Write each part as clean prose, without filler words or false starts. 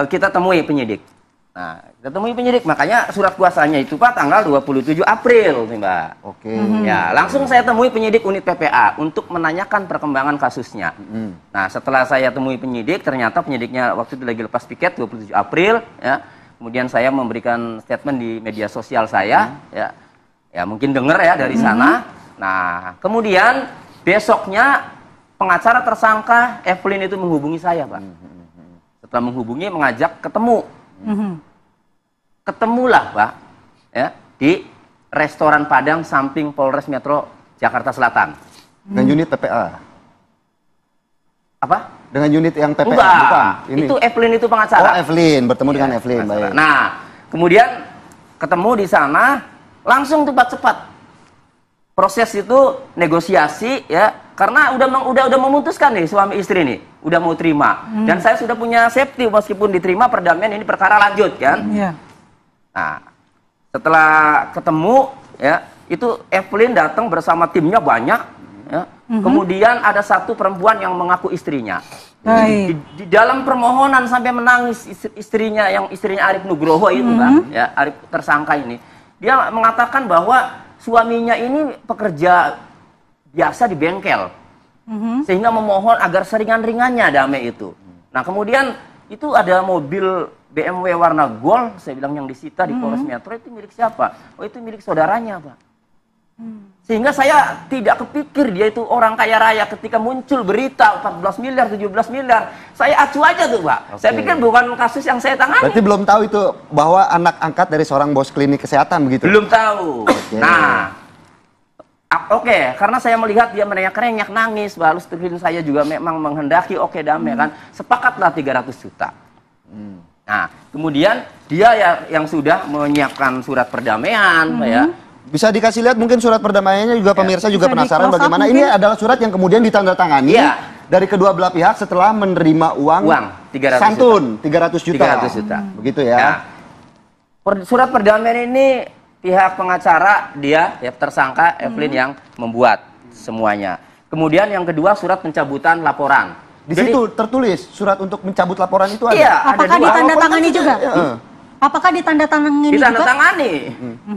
kita temui penyidik. Nah, kita temui penyidik, makanya surat kuasanya itu Pak tanggal 27 April nih Mbak. Oke. Ya, langsung saya temui penyidik unit PPA untuk menanyakan perkembangan kasusnya. Nah, setelah saya temui penyidik, ternyata penyidiknya waktu itu lagi lepas piket 27 April, ya. Kemudian saya memberikan statement di media sosial saya, ya. Ya, mungkin dengar ya dari sana. Nah, kemudian besoknya pengacara tersangka Evelyn itu menghubungi saya, Pak. Setelah menghubungi, mengajak ketemu. Ketemulah Pak ya di restoran Padang samping Polres Metro Jakarta Selatan dengan unit PPA apa? Dengan unit yang PPA bukan. Ini. Itu Evelyn itu pengacara. Oh Evelyn, bertemu dengan Evelyn. Baik. Nah kemudian ketemu di sana langsung cepat-cepat proses itu negosiasi ya karena udah memutuskan nih suami istri nih udah mau terima dan saya sudah punya safety meskipun diterima perdamaian ini perkara lanjut kan. Nah setelah ketemu ya itu Evelyn datang bersama timnya banyak ya. Kemudian ada satu perempuan yang mengaku istrinya. Di dalam permohonan sampai menangis istrinya yang istrinya Arif Nugroho itu kan ya Arif tersangka ini dia mengatakan bahwa suaminya ini pekerja biasa di bengkel, sehingga memohon agar seringan-ringannya damai itu. Nah kemudian itu ada mobil BMW warna gold, saya bilang yang disita di Polres Metro itu milik siapa? Oh itu milik saudaranya Pak. Sehingga saya tidak kepikir dia itu orang kaya raya ketika muncul berita 14 miliar, 17 miliar. Saya acuh aja tuh Pak. Saya pikir bukan kasus yang saya tangani. Berarti belum tahu itu bahwa anak angkat dari seorang bos klinik kesehatan begitu? Belum tahu. Nah, oke, karena saya melihat dia menengak-nengak nangis, lalu istri saya juga memang menghendaki damai kan. Sepakatlah 300 juta. Nah, kemudian dia yang sudah menyiapkan surat perdamaian, ya. Bisa dikasih lihat mungkin surat perdamaiannya juga pemirsa juga penasaran bagaimana ini adalah surat yang kemudian ditandatangani dari kedua belah pihak setelah menerima uang 300 santun juta. 300 juta. Begitu ya. Surat perdamaian ini pihak pengacara dia ya tersangka Evelyn yang membuat semuanya. Kemudian yang kedua surat pencabutan laporan. Di situ tertulis surat untuk mencabut laporan itu ada. Iya, apakah ditandatangani juga? Apakah ditandatangani? Ditandatangani.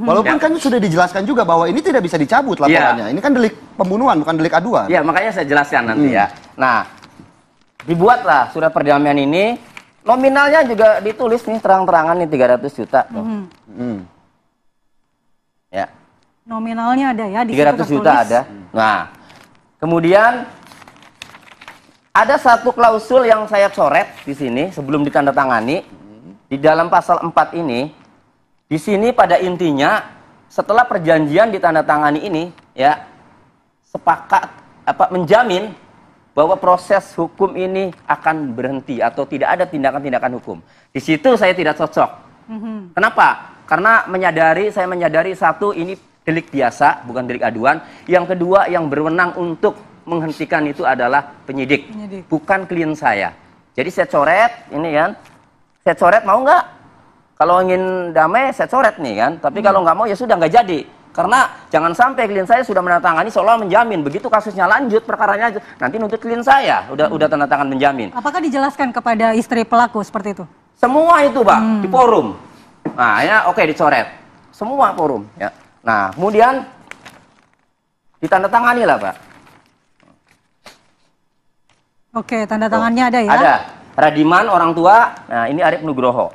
Walaupun kan sudah dijelaskan juga bahwa ini tidak bisa dicabut laporannya. Ini kan delik pembunuhan bukan delik aduan. Iya, makanya saya jelaskan nanti ya. Nah, dibuatlah surat perdamaian ini. Nominalnya juga ditulis nih terang-terangan nih 300 juta. Ya. Nominalnya ada ya di 300 juta ada. Nah, kemudian ada satu klausul yang saya coret di sini sebelum ditandatangani. Di dalam pasal 4 ini, di sini pada intinya setelah perjanjian ditandatangani ini ya sepakat menjamin bahwa proses hukum ini akan berhenti atau tidak ada tindakan-tindakan hukum. Di situ saya tidak cocok. Kenapa? Karena saya menyadari satu ini delik biasa, bukan delik aduan. Yang kedua yang berwenang untuk menghentikan itu adalah penyidik. Bukan klien saya. Jadi saya coret ini kan. Saya coret mau nggak? Kalau ingin damai saya coret nih kan. Tapi kalau nggak mau ya sudah nggak jadi. Karena jangan sampai klien saya sudah menandatangani seolah menjamin. Begitu kasusnya lanjut perkaranya nanti nuntut klien saya udah tanda tangan menjamin. Apakah dijelaskan kepada istri pelaku seperti itu? Semua itu Pak di forum. Nah ya oke dicoret. Semua forum ya. Nah kemudian ditandatangani lah Pak. Oke tanda tangannya ada ya? Ada. Radiman orang tua, nah ini Arif Nugroho.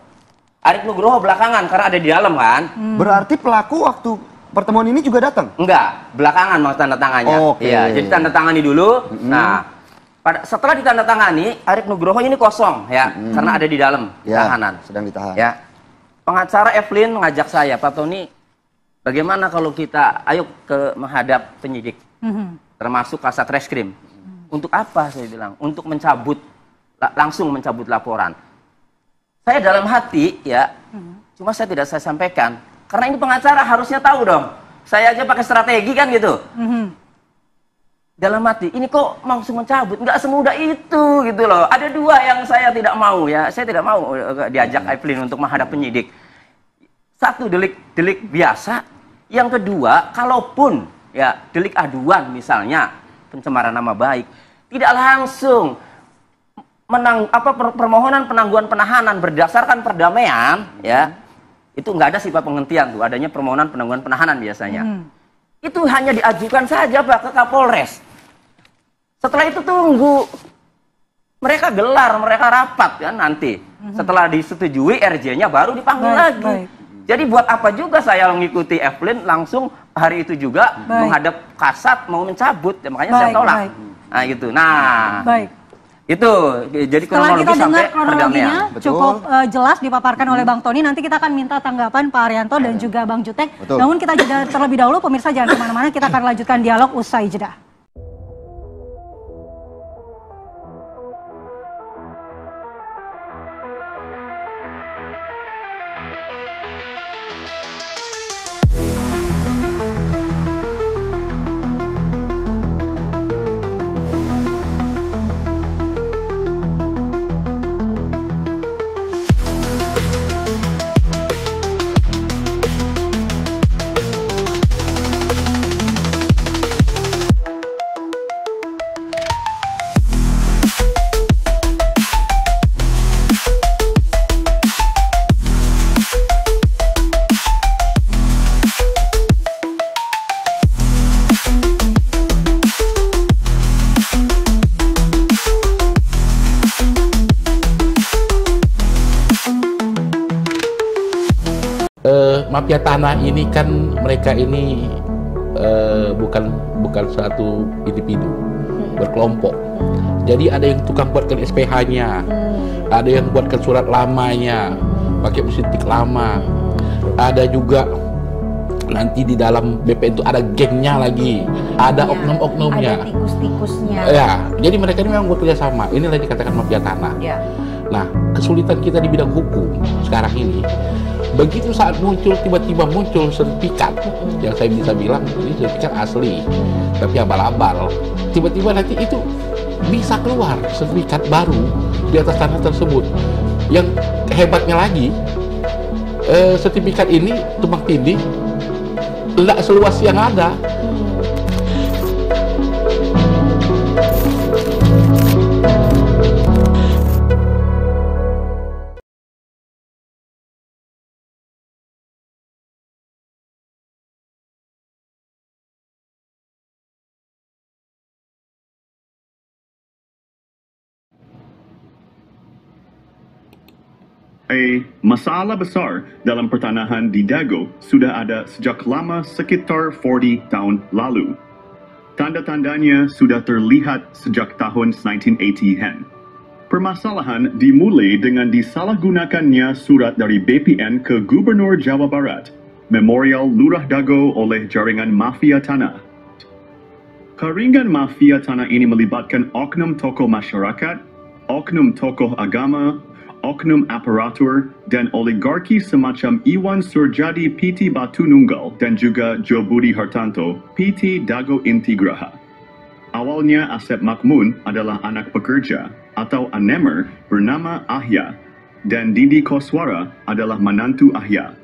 Arif Nugroho belakangan karena ada di dalam kan. Berarti pelaku waktu pertemuan ini juga datang? Enggak, belakangan mau tanda tangannya. Iya, jadi tanda tangani dulu. Nah, setelah ditandatangani, Arif Nugroho ini kosong ya, karena ada di dalam tahanan. Sedang ditahan. Ya. Pengacara Evelyn mengajak saya, Pak Tony, bagaimana kalau kita ayo menghadap penyidik, termasuk Kasat Reskrim. Untuk apa saya bilang? Untuk langsung mencabut laporan. Saya dalam hati ya, cuma saya tidak saya sampaikan karena ini pengacara harusnya tahu dong. Saya aja pakai strategi kan gitu. Dalam hati, ini kok langsung mencabut? Nggak semudah itu gitu loh. Ada dua yang saya tidak mau ya. Saya tidak mau diajak Evelyn untuk menghadap penyidik. Satu delik biasa. Yang kedua, kalaupun ya delik aduan misalnya pencemaran nama baik, tidak langsung permohonan penangguhan penahanan berdasarkan perdamaian, ya, itu nggak ada sifat penghentian tuh, adanya permohonan penangguhan penahanan biasanya. Itu hanya diajukan saja Pak ke Kapolres. Setelah itu tunggu mereka gelar, mereka rapat kan nanti. Setelah disetujui RJ-nya baru dipanggil lagi. Jadi buat apa juga saya mengikuti Evelyn langsung hari itu juga menghadap Kasat mau mencabut, ya, makanya saya tolak. Nah gitu. Nah. Itu jadi setelah kita dengar kronologinya cukup jelas dipaparkan oleh Bang Tony, nanti kita akan minta tanggapan Pak Haryanto dan juga Bang Jutek. Namun kita jeda terlebih dahulu, pemirsa jangan kemana-mana, kita akan lanjutkan dialog usai jeda. Mafia tanah ini kan mereka ini bukan satu individu, berkelompok. Jadi ada yang tukang buatkan SPH-nya, ada yang buatkan surat lamanya, pakai mesin tik lama, ada juga nanti di dalam BP itu ada gengnya lagi, ada oknum-oknumnya, ada tikus-tikusnya. Ya, jadi mereka ini memang bekerja sama. Inilah dikatakan mafia tanah. Ya. Nah, kesulitan kita di bidang hukum sekarang ini, begitu saat tiba-tiba muncul sertifikat yang saya bisa bilang ini sertifikat asli, tapi abal-abal. Tiba-tiba nanti itu bisa keluar sertifikat baru di atas tanah tersebut. Yang hebatnya lagi, sertifikat ini tumpang tindih tidak seluas yang ada. Masalah besar dalam pertanahan di Dago sudah ada sejak lama, sekitar 40 tahun lalu. Tanda-tandanya sudah terlihat sejak tahun 1980-an. Permasalahan dimulai dengan disalahgunakannya surat dari BPN ke Gubernur Jawa Barat, Memorial Lurah Dago oleh jaringan mafia tanah. Jaringan mafia tanah ini melibatkan oknum tokoh masyarakat, oknum tokoh agama, oknum aparatur, dan oligarki semacam Iwan Surjadi PT Batu Nunggal dan juga Jo Budi Hartanto PT Dago Intigraha. Awalnya Asep Makmun adalah anak pekerja atau anemer bernama Ahya, dan Didi Koswara adalah menantu Ahya.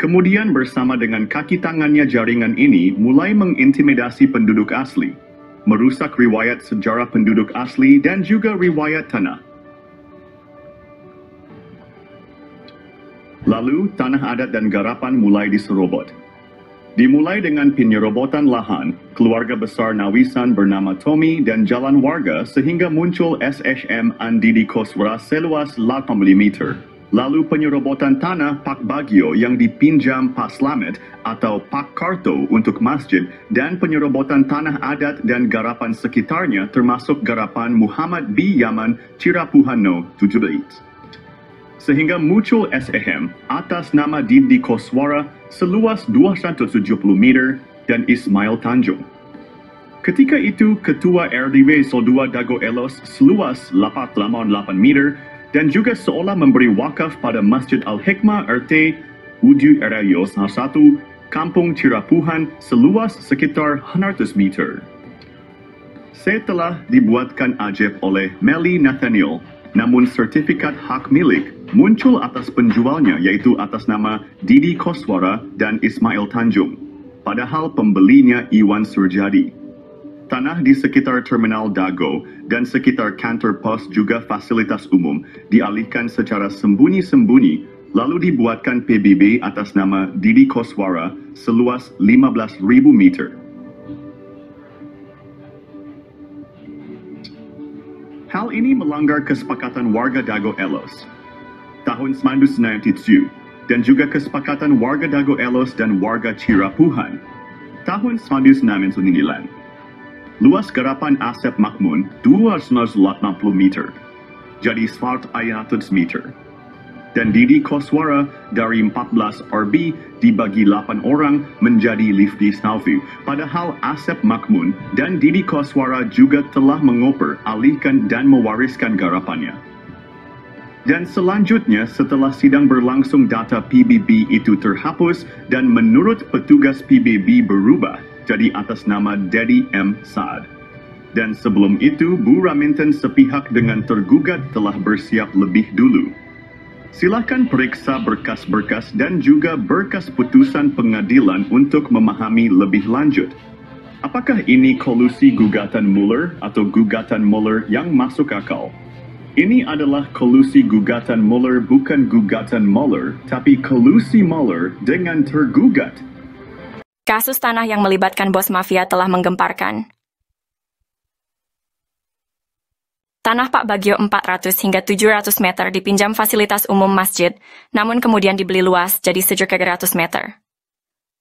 Kemudian bersama dengan kaki tangannya jaringan ini mulai mengintimidasi penduduk asli, merusak riwayat sejarah penduduk asli dan juga riwayat tanah. Lalu, tanah adat dan garapan mulai diserobot. Dimulai dengan penyerobotan lahan, keluarga besar Nawisan bernama Tommy dan jalan warga sehingga muncul SHM Andidi Koswara seluas 80 meter. Lalu penyerobotan tanah Pak Bagio yang dipinjam Pak Slamet atau Pak Karto untuk masjid dan penyerobotan tanah adat dan garapan sekitarnya termasuk garapan Muhammad B. Yaman Cirapuhano 17. Sehingga muncul SHM atas nama Didi Koswara seluas 270 meter dan Ismail Tanjung. Ketika itu, Ketua RDW Soldua Dago Elos seluas 88 meter dan juga seolah memberi wakaf pada Masjid Al-Hikmah RT Udu Erayo 1, Kampung Cirapuhan seluas sekitar 100 meter. Setelah dibuatkan ajab oleh Meli Nathaniel, namun sertifikat hak milik muncul atas penjualnya yaitu atas nama Didi Koswara dan Ismail Tanjung, padahal pembelinya Iwan Surjadi. tanah di sekitar Terminal Dago dan sekitar kantor pos juga fasilitas umum dialihkan secara sembunyi-sembunyi lalu dibuatkan PBB atas nama Didi Koswara seluas 15.000 meter. Hal ini melanggar kesepakatan warga Dago Elos tahun 1997 dan juga kesepakatan warga Dago Elos dan warga Cirapuhan tahun 1999. Luas garapan Asep Makmun 280 meter, jadi 100 meter. Dan Didi Koswara dari 14 RB dibagi 8 orang menjadi Lifty Snauvu. Padahal Asep Makmun dan Didi Koswara juga telah mengoper, alihkan dan mewariskan garapannya. Dan selanjutnya setelah sidang berlangsung data PBB itu terhapus dan menurut petugas PBB berubah jadi atas nama Dedi M. Saad. Dan sebelum itu Bu Raminten sepihak dengan tergugat telah bersiap lebih dulu. Silakan periksa berkas-berkas dan juga berkas putusan pengadilan untuk memahami lebih lanjut. Apakah ini kolusi gugatan Mueller atau gugatan Mueller yang masuk akal? Ini adalah kolusi gugatan Mueller, bukan gugatan Mueller, tapi kolusi Mueller dengan tergugat. Kasus tanah yang melibatkan bos mafia telah menggemparkan. Tanah Pak Bagio 400 hingga 700 meter dipinjam fasilitas umum masjid, namun kemudian dibeli luas jadi 700 meter.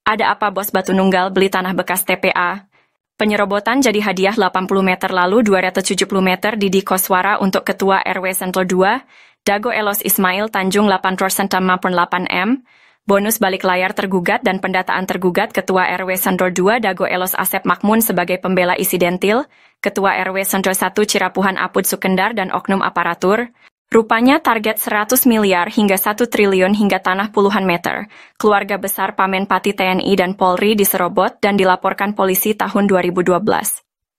Ada apa bos Batu Nunggal beli tanah bekas TPA? Penyerobotan jadi hadiah 80 meter lalu 270 meter Didi Koswara untuk Ketua RW Sentul 2, Dago Elos Ismail Tanjung 8% maupun 8M, bonus balik layar tergugat dan pendataan tergugat Ketua RW Sentul 2 Dago Elos Asep Makmun sebagai pembela isidentil, Ketua RW Sentul 1 Cirapuhan Apud Sukendar dan oknum aparatur. Rupanya target 100 miliar hingga 1 triliun hingga tanah puluhan meter. Keluarga besar Pamenpati TNI dan Polri diserobot dan dilaporkan polisi tahun 2012.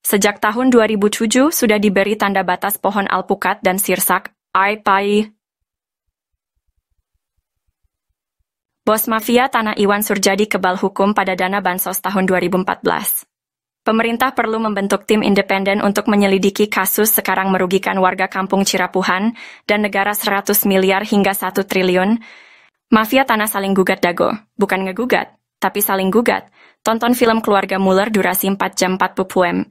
Sejak tahun 2007 sudah diberi tanda batas pohon alpukat dan sirsak, AIPAI. Bos mafia tanah Iwan Surjadi kebal hukum pada dana bansos tahun 2014. Pemerintah perlu membentuk tim independen untuk menyelidiki kasus sekarang merugikan warga kampung Cirapuhan dan negara 100 miliar hingga 1 triliun. Mafia tanah saling gugat Dago, bukan ngegugat, tapi saling gugat. Tonton film Keluarga Mueller durasi 4 jam 40 m.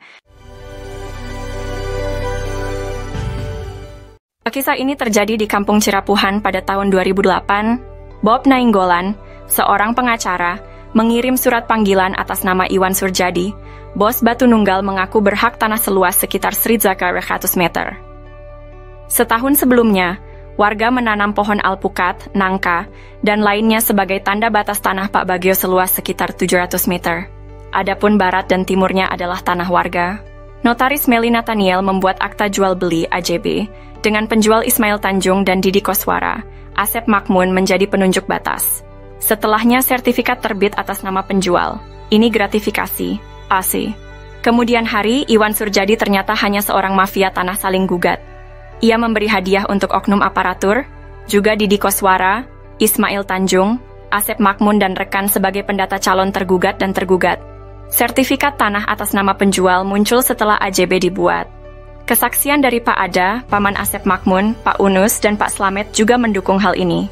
Kisah ini terjadi di kampung Cirapuhan pada tahun 2008. Bob Nainggolan, seorang pengacara, mengirim surat panggilan atas nama Iwan Surjadi. Bos Batu Nunggal mengaku berhak tanah seluas sekitar 100 meter. Setahun sebelumnya, warga menanam pohon alpukat, nangka, dan lainnya sebagai tanda batas tanah Pak Bagio seluas sekitar 700 meter. Adapun barat dan timurnya adalah tanah warga. Notaris Meli Nathaniel membuat akta jual beli AJB dengan penjual Ismail Tanjung dan Didi Koswara. Asep Makmun menjadi penunjuk batas. Setelahnya sertifikat terbit atas nama penjual. Ini gratifikasi. AC. Kemudian hari, Iwan Surjadi ternyata hanya seorang mafia tanah saling gugat. Ia memberi hadiah untuk oknum aparatur, juga Didi Koswara, Ismail Tanjung, Asep Makmun dan rekan sebagai pendata calon tergugat dan tergugat. Sertifikat tanah atas nama penjual muncul setelah AJB dibuat. Kesaksian dari Pak Ada, Paman Asep Makmun, Pak Unus, dan Pak Slamet juga mendukung hal ini.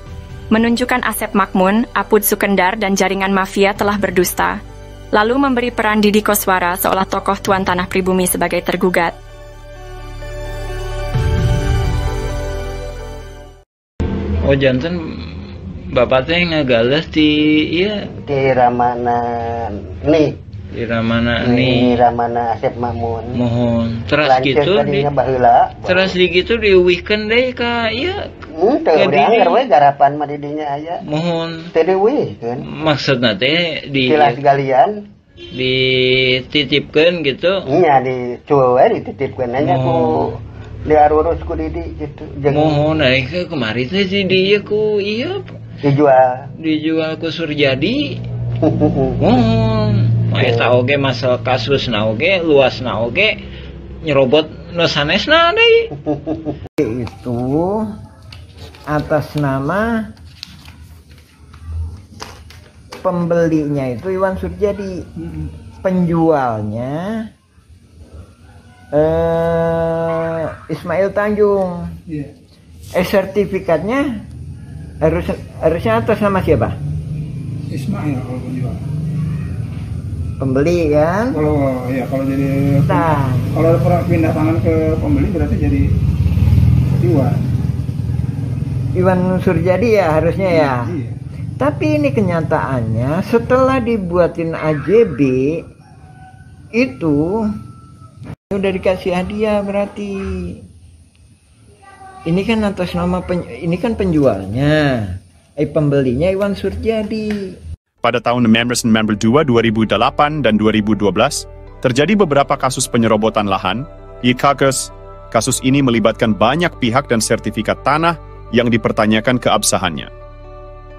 Menunjukkan Asep Makmun, Apud Sukendar, dan jaringan mafia telah berdusta. Lalu memberi peran Didi Koswara seolah tokoh tuan tanah pribumi sebagai tergugat. Oh janten bapak teh ngagales di iya di Ramana nih di Ramana nih Ramana Asep Makmun mohon terus gitu di terus di gitu diuwihkeun deui ka ieu teu urang we garapan mah di dinya aya mohon teu diuwihkeun maksudna teh di tilas galian dititipkeun gitu iya di cueu we dititipkeun nya ku diarurus ku Didi gitu mohon aing kemari teh si dieu ku ieu dijual ku Surjadi mohon eta oge masalah kasusna oge luasna oge nyerobot nu sanesna deui itu atas nama pembelinya itu Iwan Surjadi, penjualnya Ismail Tanjung. Sertifikatnya harusnya atas nama siapa? Ismail kalau penjual. Pembeli kan? Kalau jadi kalau pernah pindah tangan ke pembeli berarti jadi Iwan Surjadi ya harusnya ya. Iya. Tapi ini kenyataannya setelah dibuatin AJB itu udah dikasih hadiah berarti. Ini kan atas nama ini kan penjualnya, pembelinya Iwan Surjadi. Pada tahun 1992, 2008, dan 2012, terjadi beberapa kasus penyerobotan lahan. Kasus ini melibatkan banyak pihak dan sertifikat tanah yang dipertanyakan keabsahannya.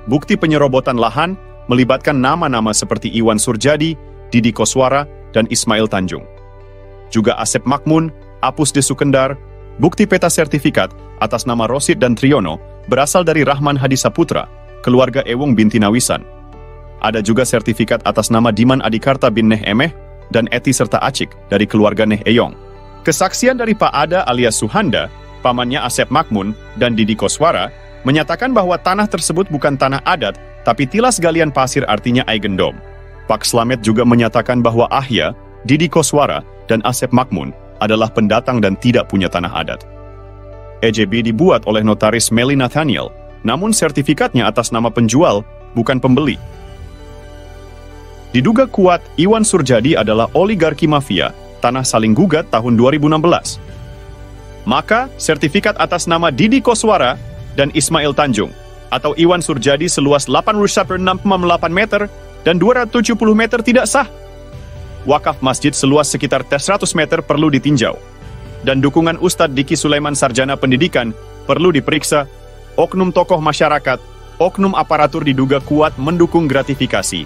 Bukti penyerobotan lahan melibatkan nama-nama seperti Iwan Surjadi, Didi Koswara, dan Ismail Tanjung. Juga Asep Makmun, Apus de Sukendar, bukti peta sertifikat atas nama Rosid dan Triyono berasal dari Rahman Hadisaputra, keluarga Ewong binti Nawisan. Ada juga sertifikat atas nama Diman Adikarta bin Neh Emeh dan Eti serta Acik dari keluarga Neh Eyong. Kesaksian dari Pak Ada alias Suhanda, pamannya Asep Makmun, dan Didi Koswara menyatakan bahwa tanah tersebut bukan tanah adat, tapi tilas galian pasir artinya Aigendom. Pak Slamet juga menyatakan bahwa Ahya, Didi Koswara, dan Asep Makmun adalah pendatang dan tidak punya tanah adat. EJB dibuat oleh notaris Meli Nathaniel, namun sertifikatnya atas nama penjual, bukan pembeli. Diduga kuat, Iwan Surjadi adalah oligarki mafia, tanah saling gugat tahun 2016. Maka, sertifikat atas nama Didi Koswara dan Ismail Tanjung, atau Iwan Surjadi seluas 8,6,8 meter dan 270 meter tidak sah. Wakaf masjid seluas sekitar 100 meter perlu ditinjau. Dan dukungan Ustadz Diki Sulaiman Sarjana Pendidikan perlu diperiksa. Oknum tokoh masyarakat, oknum aparatur diduga kuat mendukung gratifikasi.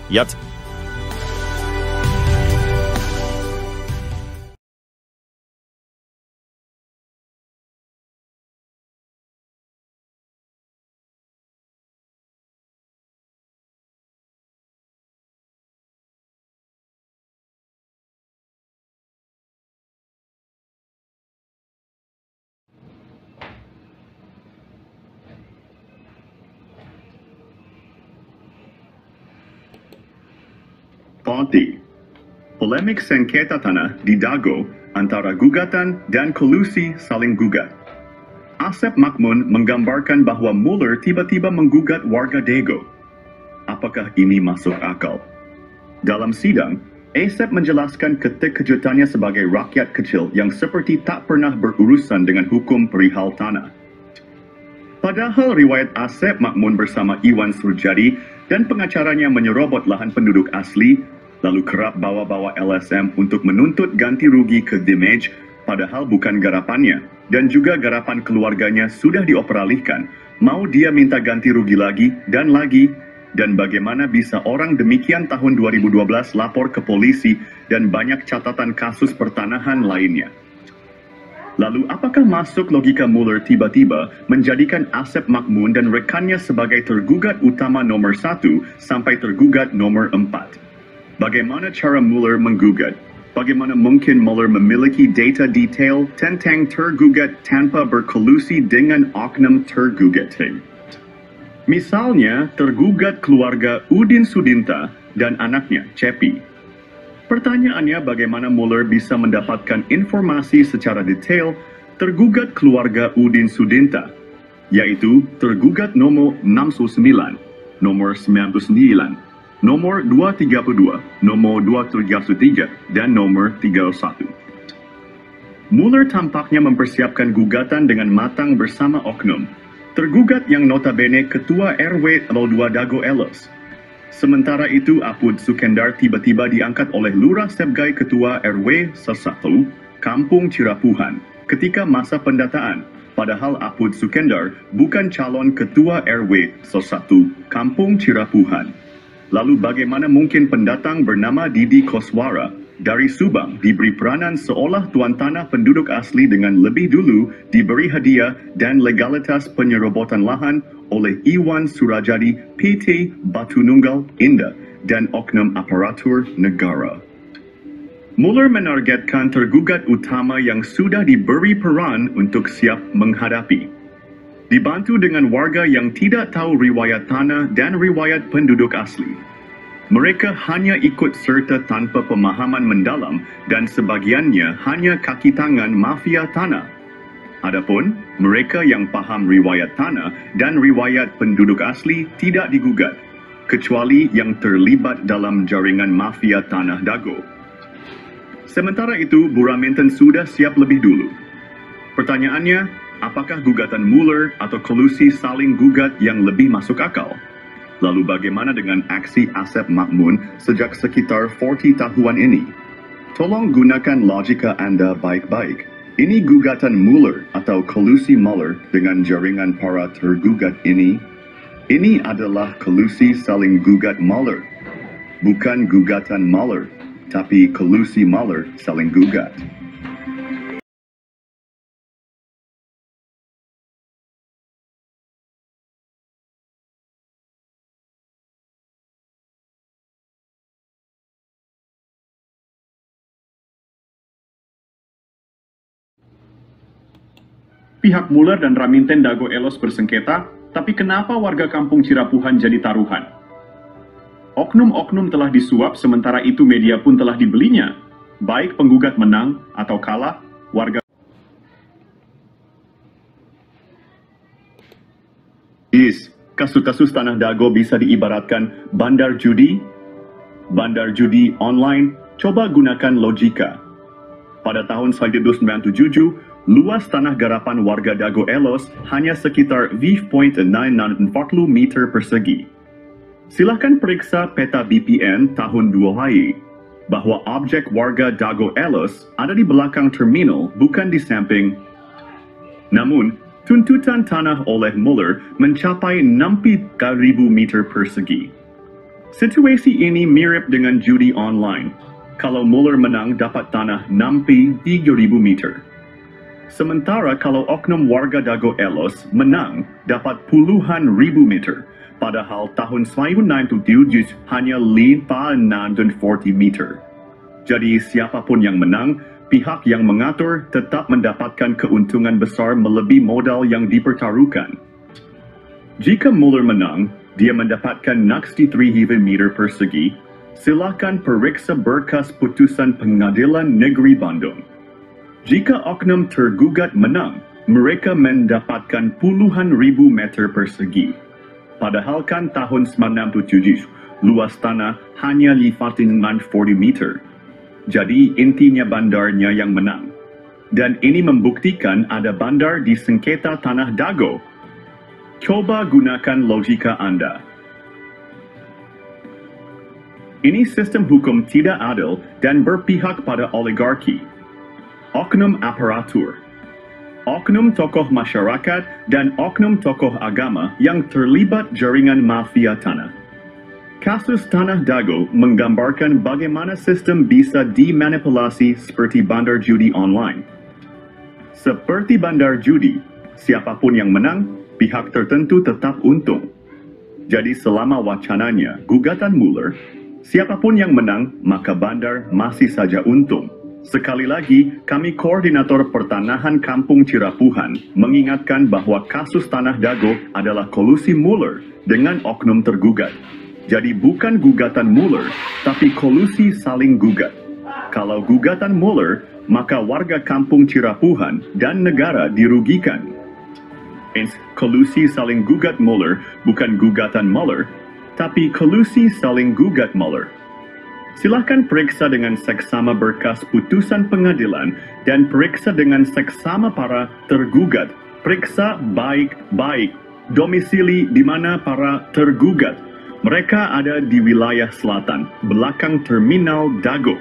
Ponti. Polemik sengketa tanah di Dago antara gugatan dan kolusi saling gugat. Asep Makmun menggambarkan bahwa Muller tiba-tiba menggugat warga Dago. Apakah ini masuk akal? Dalam sidang, Asep menjelaskan keterkejutannya sebagai rakyat kecil yang seperti tak pernah berurusan dengan hukum perihal tanah. Padahal riwayat Asep Makmun bersama Iwan Surjadi dan pengacaranya menyerobot lahan penduduk asli, lalu kerap bawa-bawa LSM untuk menuntut ganti rugi ke damage, padahal bukan garapannya, dan juga garapan keluarganya sudah dioperalihkan, mau dia minta ganti rugi lagi, dan bagaimana bisa orang demikian tahun 2012 lapor ke polisi dan banyak catatan kasus pertanahan lainnya. Lalu apakah masuk logika Muller tiba-tiba menjadikan Asep Makmun dan rekannya sebagai tergugat utama nomor 1 sampai tergugat nomor 4? Bagaimana cara Muller menggugat? Bagaimana mungkin Muller memiliki data detail tentang tergugat tanpa berkolusi dengan oknum tergugat? Misalnya, tergugat keluarga Udin Sudinta dan anaknya, Cepi. Pertanyaannya, bagaimana Muller bisa mendapatkan informasi secara detail tergugat keluarga Udin Sudinta, yaitu tergugat nomor 69, nomor 99, nomor 232, nomor 233, dan nomor 31. Muller tampaknya mempersiapkan gugatan dengan matang bersama oknum. Tergugat yang notabene Ketua RW 02 Dago Elos. Sementara itu, Apud Sukendar tiba-tiba diangkat oleh Lurah Sebgai Ketua RW 1, Kampung Cirapuhan, ketika masa pendataan. Padahal Apud Sukendar bukan calon Ketua RW 1, Kampung Cirapuhan. Lalu bagaimana mungkin pendatang bernama Didi Koswara dari Subang diberi peranan seolah tuan tanah penduduk asli dengan lebih dulu diberi hadiah dan legalitas penyerobotan lahan oleh Iwan Surjadi PT Batu Nunggal Indah dan oknum aparatur negara. Mueller menargetkan tergugat utama yang sudah diberi peran untuk siap menghadapi. Dibantu dengan warga yang tidak tahu riwayat tanah dan riwayat penduduk asli. Mereka hanya ikut serta tanpa pemahaman mendalam dan sebagiannya hanya kaki tangan mafia tanah. Adapun mereka yang paham riwayat tanah dan riwayat penduduk asli tidak digugat, kecuali yang terlibat dalam jaringan mafia tanah Dago. Sementara itu, Buraminten sudah siap lebih dulu. Pertanyaannya, apakah gugatan Mueller atau kolusi saling gugat yang lebih masuk akal? Lalu bagaimana dengan aksi Asep Makmun sejak sekitar 40 tahun ini? Tolong gunakan logika Anda baik-baik. Ini gugatan Mueller atau kolusi Mueller dengan jaringan para tergugat ini. Ini adalah kolusi saling gugat Mueller. Bukan gugatan Mueller, tapi kolusi Mueller saling gugat. Pihak Mueller dan Raminten Dago Elos bersengketa, tapi kenapa warga kampung Cirapuhan jadi taruhan? Oknum-oknum telah disuap, sementara itu media pun telah dibelinya. Baik penggugat menang atau kalah, warga... Kasus-kasus Tanah Dago bisa diibaratkan bandar judi. Bandar judi online, coba gunakan logika. Pada tahun 1997, luas tanah garapan warga Dago Elos hanya sekitar 5.940 meter persegi. Silakan periksa peta BPN tahun 2000 bahwa objek warga Dago Elos ada di belakang terminal, bukan di samping. Namun, tuntutan tanah oleh Mueller mencapai 60.000 meter persegi. Situasi ini mirip dengan judi online. Kalau Mueller menang dapat tanah 63.000 meter. Sementara kalau oknum warga Dago Elos menang dapat puluhan ribu meter, padahal tahun 1997 hanya 540 meter. Jadi siapapun yang menang, pihak yang mengatur tetap mendapatkan keuntungan besar melebihi modal yang dipertaruhkan. Jika Mueller menang, dia mendapatkan 63.000 meter persegi. Silakan periksa berkas putusan Pengadilan Negeri Bandung. Jika oknum tergugat menang, mereka mendapatkan puluhan ribu meter persegi. Padahal kan tahun 1997, luas tanah hanya 540 meter. Jadi intinya bandarnya yang menang. Dan ini membuktikan ada bandar di sengketa Tanah Dago. Coba gunakan logika Anda. Ini sistem hukum tidak adil dan berpihak pada oligarki. Oknum aparatur, oknum tokoh masyarakat, dan oknum tokoh agama yang terlibat jaringan mafia tanah. Kasus Tanah Dago menggambarkan bagaimana sistem bisa dimanipulasi seperti bandar judi online. Seperti bandar judi, siapapun yang menang, pihak tertentu tetap untung. Jadi selama wacananya gugatan Mueller, siapapun yang menang, maka bandar masih saja untung. Sekali lagi, kami Koordinator Pertanahan Kampung Cirapuhan mengingatkan bahwa kasus Tanah Dago adalah kolusi Mueller dengan oknum tergugat. Jadi bukan gugatan Mueller, tapi kolusi saling gugat. Kalau gugatan Mueller, maka warga Kampung Cirapuhan dan negara dirugikan. Kolusi saling gugat Mueller bukan gugatan Mueller, tapi kolusi saling gugat Mueller. Silahkan periksa dengan seksama berkas putusan pengadilan dan periksa dengan seksama para tergugat. Periksa baik-baik domisili di mana para tergugat. Mereka ada di wilayah selatan, belakang terminal Dago.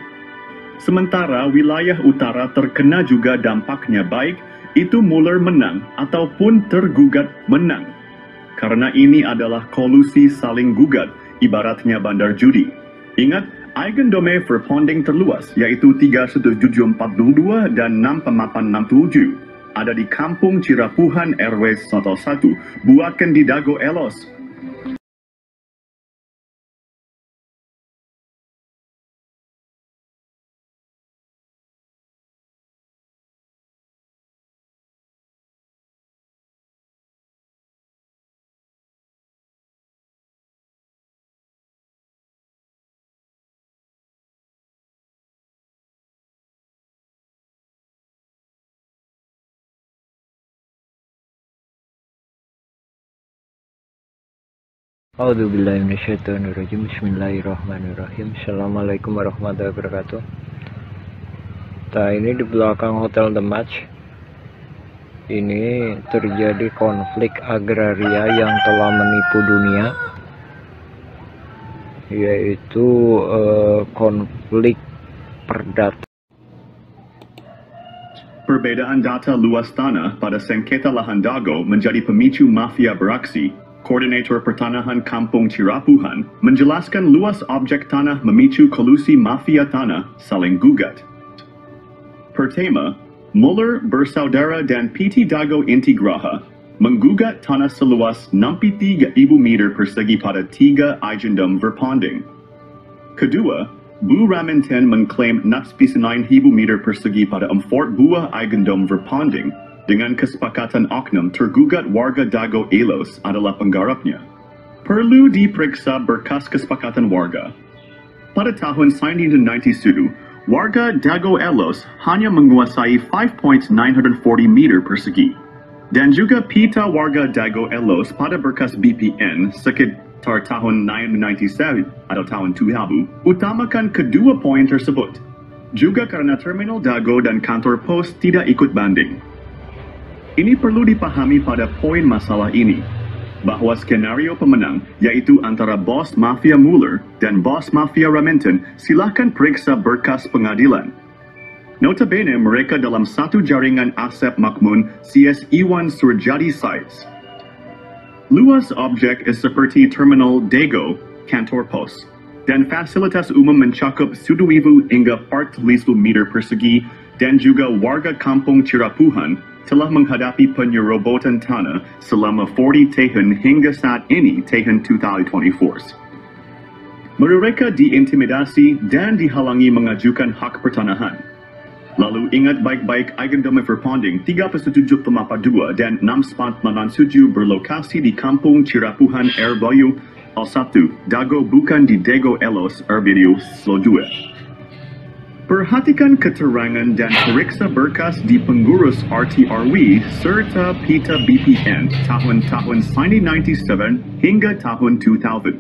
Sementara wilayah utara terkena juga dampaknya baik, itu Mueller menang ataupun tergugat menang. Karena ini adalah kolusi saling gugat, ibaratnya bandar judi. Ingat, eigendom verpanding terluas, yaitu 3742 dan 6867. Ada di Kampung Cirapuhan RW 11, bukan di Dago Elos. A'udzubillahiminasyaitonirrajim. Bismillahirrahmanirrahim. Assalamualaikum warahmatullahi wabarakatuh. Nah, ini di belakang Hotel The Match ini terjadi konflik agraria yang telah menipu dunia, yaitu konflik perdata. Perbedaan data luas tanah pada sengketa lahan Dago menjadi pemicu mafia beraksi. Koordinator Pertanahan Kampung Cirapuhan menjelaskan luas objek tanah memicu kolusi mafia tanah saling gugat. Pertama, Muller bersaudara dan PT Dago Intigraha menggugat tanah seluas 63,000 meter persegi pada 3 Agendum Verpanding. Kedua, Bu Raminten mengklaim 69,000 meter persegi pada 4 buah Agendum Verpanding. Dengan kesepakatan oknum, tergugat warga Dago Elos adalah penggarapnya. Perlu diperiksa berkas kesepakatan warga. Pada tahun 1992, warga Dago Elos hanya menguasai 5.940 meter persegi. Dan juga pita warga Dago Elos pada berkas BPN sekitar tahun 1997 atau tahun 2000 utamakan kedua poin tersebut. Juga karena terminal Dago dan kantor pos tidak ikut banding. Ini perlu dipahami pada poin masalah ini, bahwa skenario pemenang, yaitu antara bos mafia Muller dan bos mafia Raminten, silahkan periksa berkas pengadilan. Notabene mereka dalam satu jaringan Asep Makmun CS Iwan Surjadi sites. Luas objek seperti terminal Dago, kantor pos, dan fasilitas umum mencakup 1,000 hingga 4,000 meter persegi, dan juga warga kampung Cirapuhan telah menghadapi penyerobotan tanah selama 40 tahun hingga saat ini tahun 2024. Mereka diintimidasi dan dihalangi mengajukan hak pertanahan. Lalu ingat baik-baik Agendum Verpanding 37,42 dan 6.97 berlokasi di kampung Cirapuhan Airbayu Al-1, Dago bukan di Dago Elos Erbidiu Slodue. Perhatikan keterangan dan periksa berkas di pengurus RTRW serta pita BPN tahun-tahun 1997 hingga tahun 2000.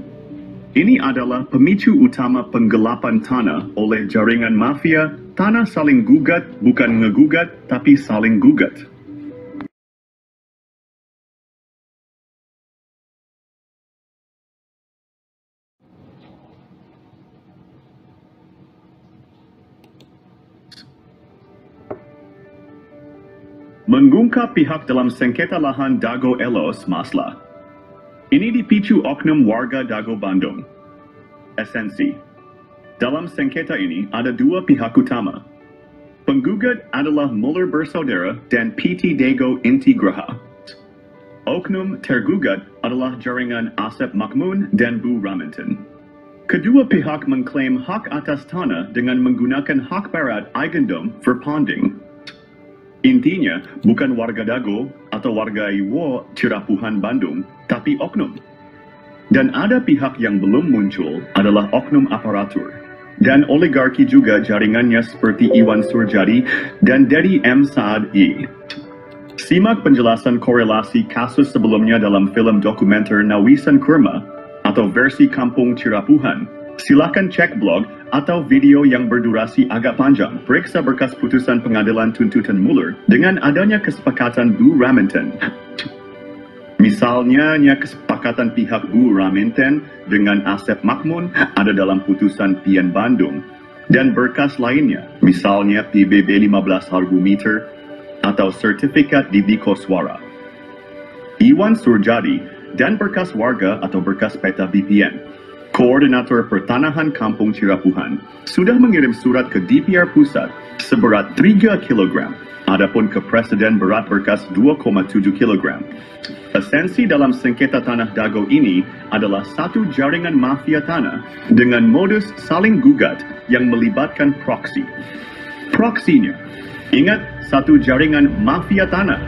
Ini adalah pemicu utama penggelapan tanah oleh jaringan mafia. Tanah saling gugat, bukan ngegugat, tapi saling gugat. Mengungkap pihak dalam sengketa lahan Dago Elos Masla. Ini dipicu oknum warga Dago Bandung. Esensi. Dalam sengketa ini ada dua pihak utama. Penggugat adalah Muller bersaudara dan PT Dago Intigraha. Oknum tergugat adalah jaringan Asep Makmun dan Bu Raminten. Kedua pihak mengklaim hak atas tanah dengan menggunakan hak barat Agendum Verpanding. Intinya, bukan warga Dago atau warga Iwo Cirapuhan Bandung, tapi oknum. Dan ada pihak yang belum muncul adalah oknum aparatur. Dan oligarki juga jaringannya seperti Iwan Surjadi dan Dedi M. Saad I. Simak penjelasan korelasi kasus sebelumnya dalam film dokumenter Nawisan Kurma atau versi Kampung Cirapuhan. Silakan cek blog atau video yang berdurasi agak panjang. Periksa berkas putusan pengadilan tuntutan Muller dengan adanya kesepakatan Bu Raminten. Misalnya, kesepakatan pihak Bu Raminten dengan Asep Makmun ada dalam putusan PN Bandung. Dan berkas lainnya, misalnya PBB 15 harga meter atau sertifikat Didi Koswara. Iwan Surjadi dan berkas warga atau berkas peta BPN. Koordinator Pertanahan Kampung Cirapuhan sudah mengirim surat ke DPR Pusat seberat 3 kg. Adapun ke Presiden berat berkas 2,7 kg. Esensi dalam sengketa tanah Dago ini adalah satu jaringan mafia tanah dengan modus saling gugat yang melibatkan proksi. Proksinya, ingat, satu jaringan mafia tanah.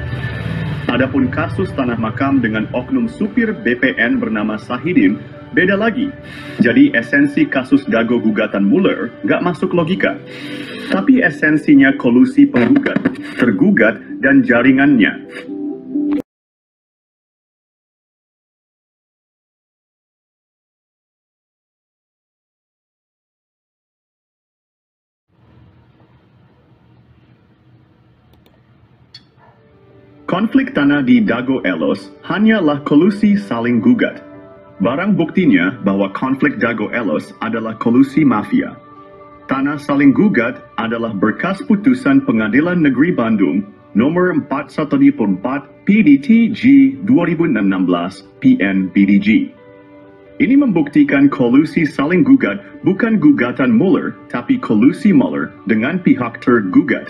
Adapun kasus tanah makam dengan oknum supir BPN bernama Sahidin, beda lagi. Jadi esensi kasus Dago gugatan Muller gak masuk logika. Tapi esensinya kolusi penggugat, tergugat, dan jaringannya. Konflik tanah di Dago Elos hanyalah kolusi saling gugat. Barang buktinya bahwa konflik Dago Elos adalah kolusi mafia. Tanah saling gugat adalah berkas putusan Pengadilan Negeri Bandung nomor 414 PDT G 2016 PN BDG. Ini membuktikan kolusi saling gugat bukan gugatan Mueller, tapi kolusi Mueller dengan pihak tergugat.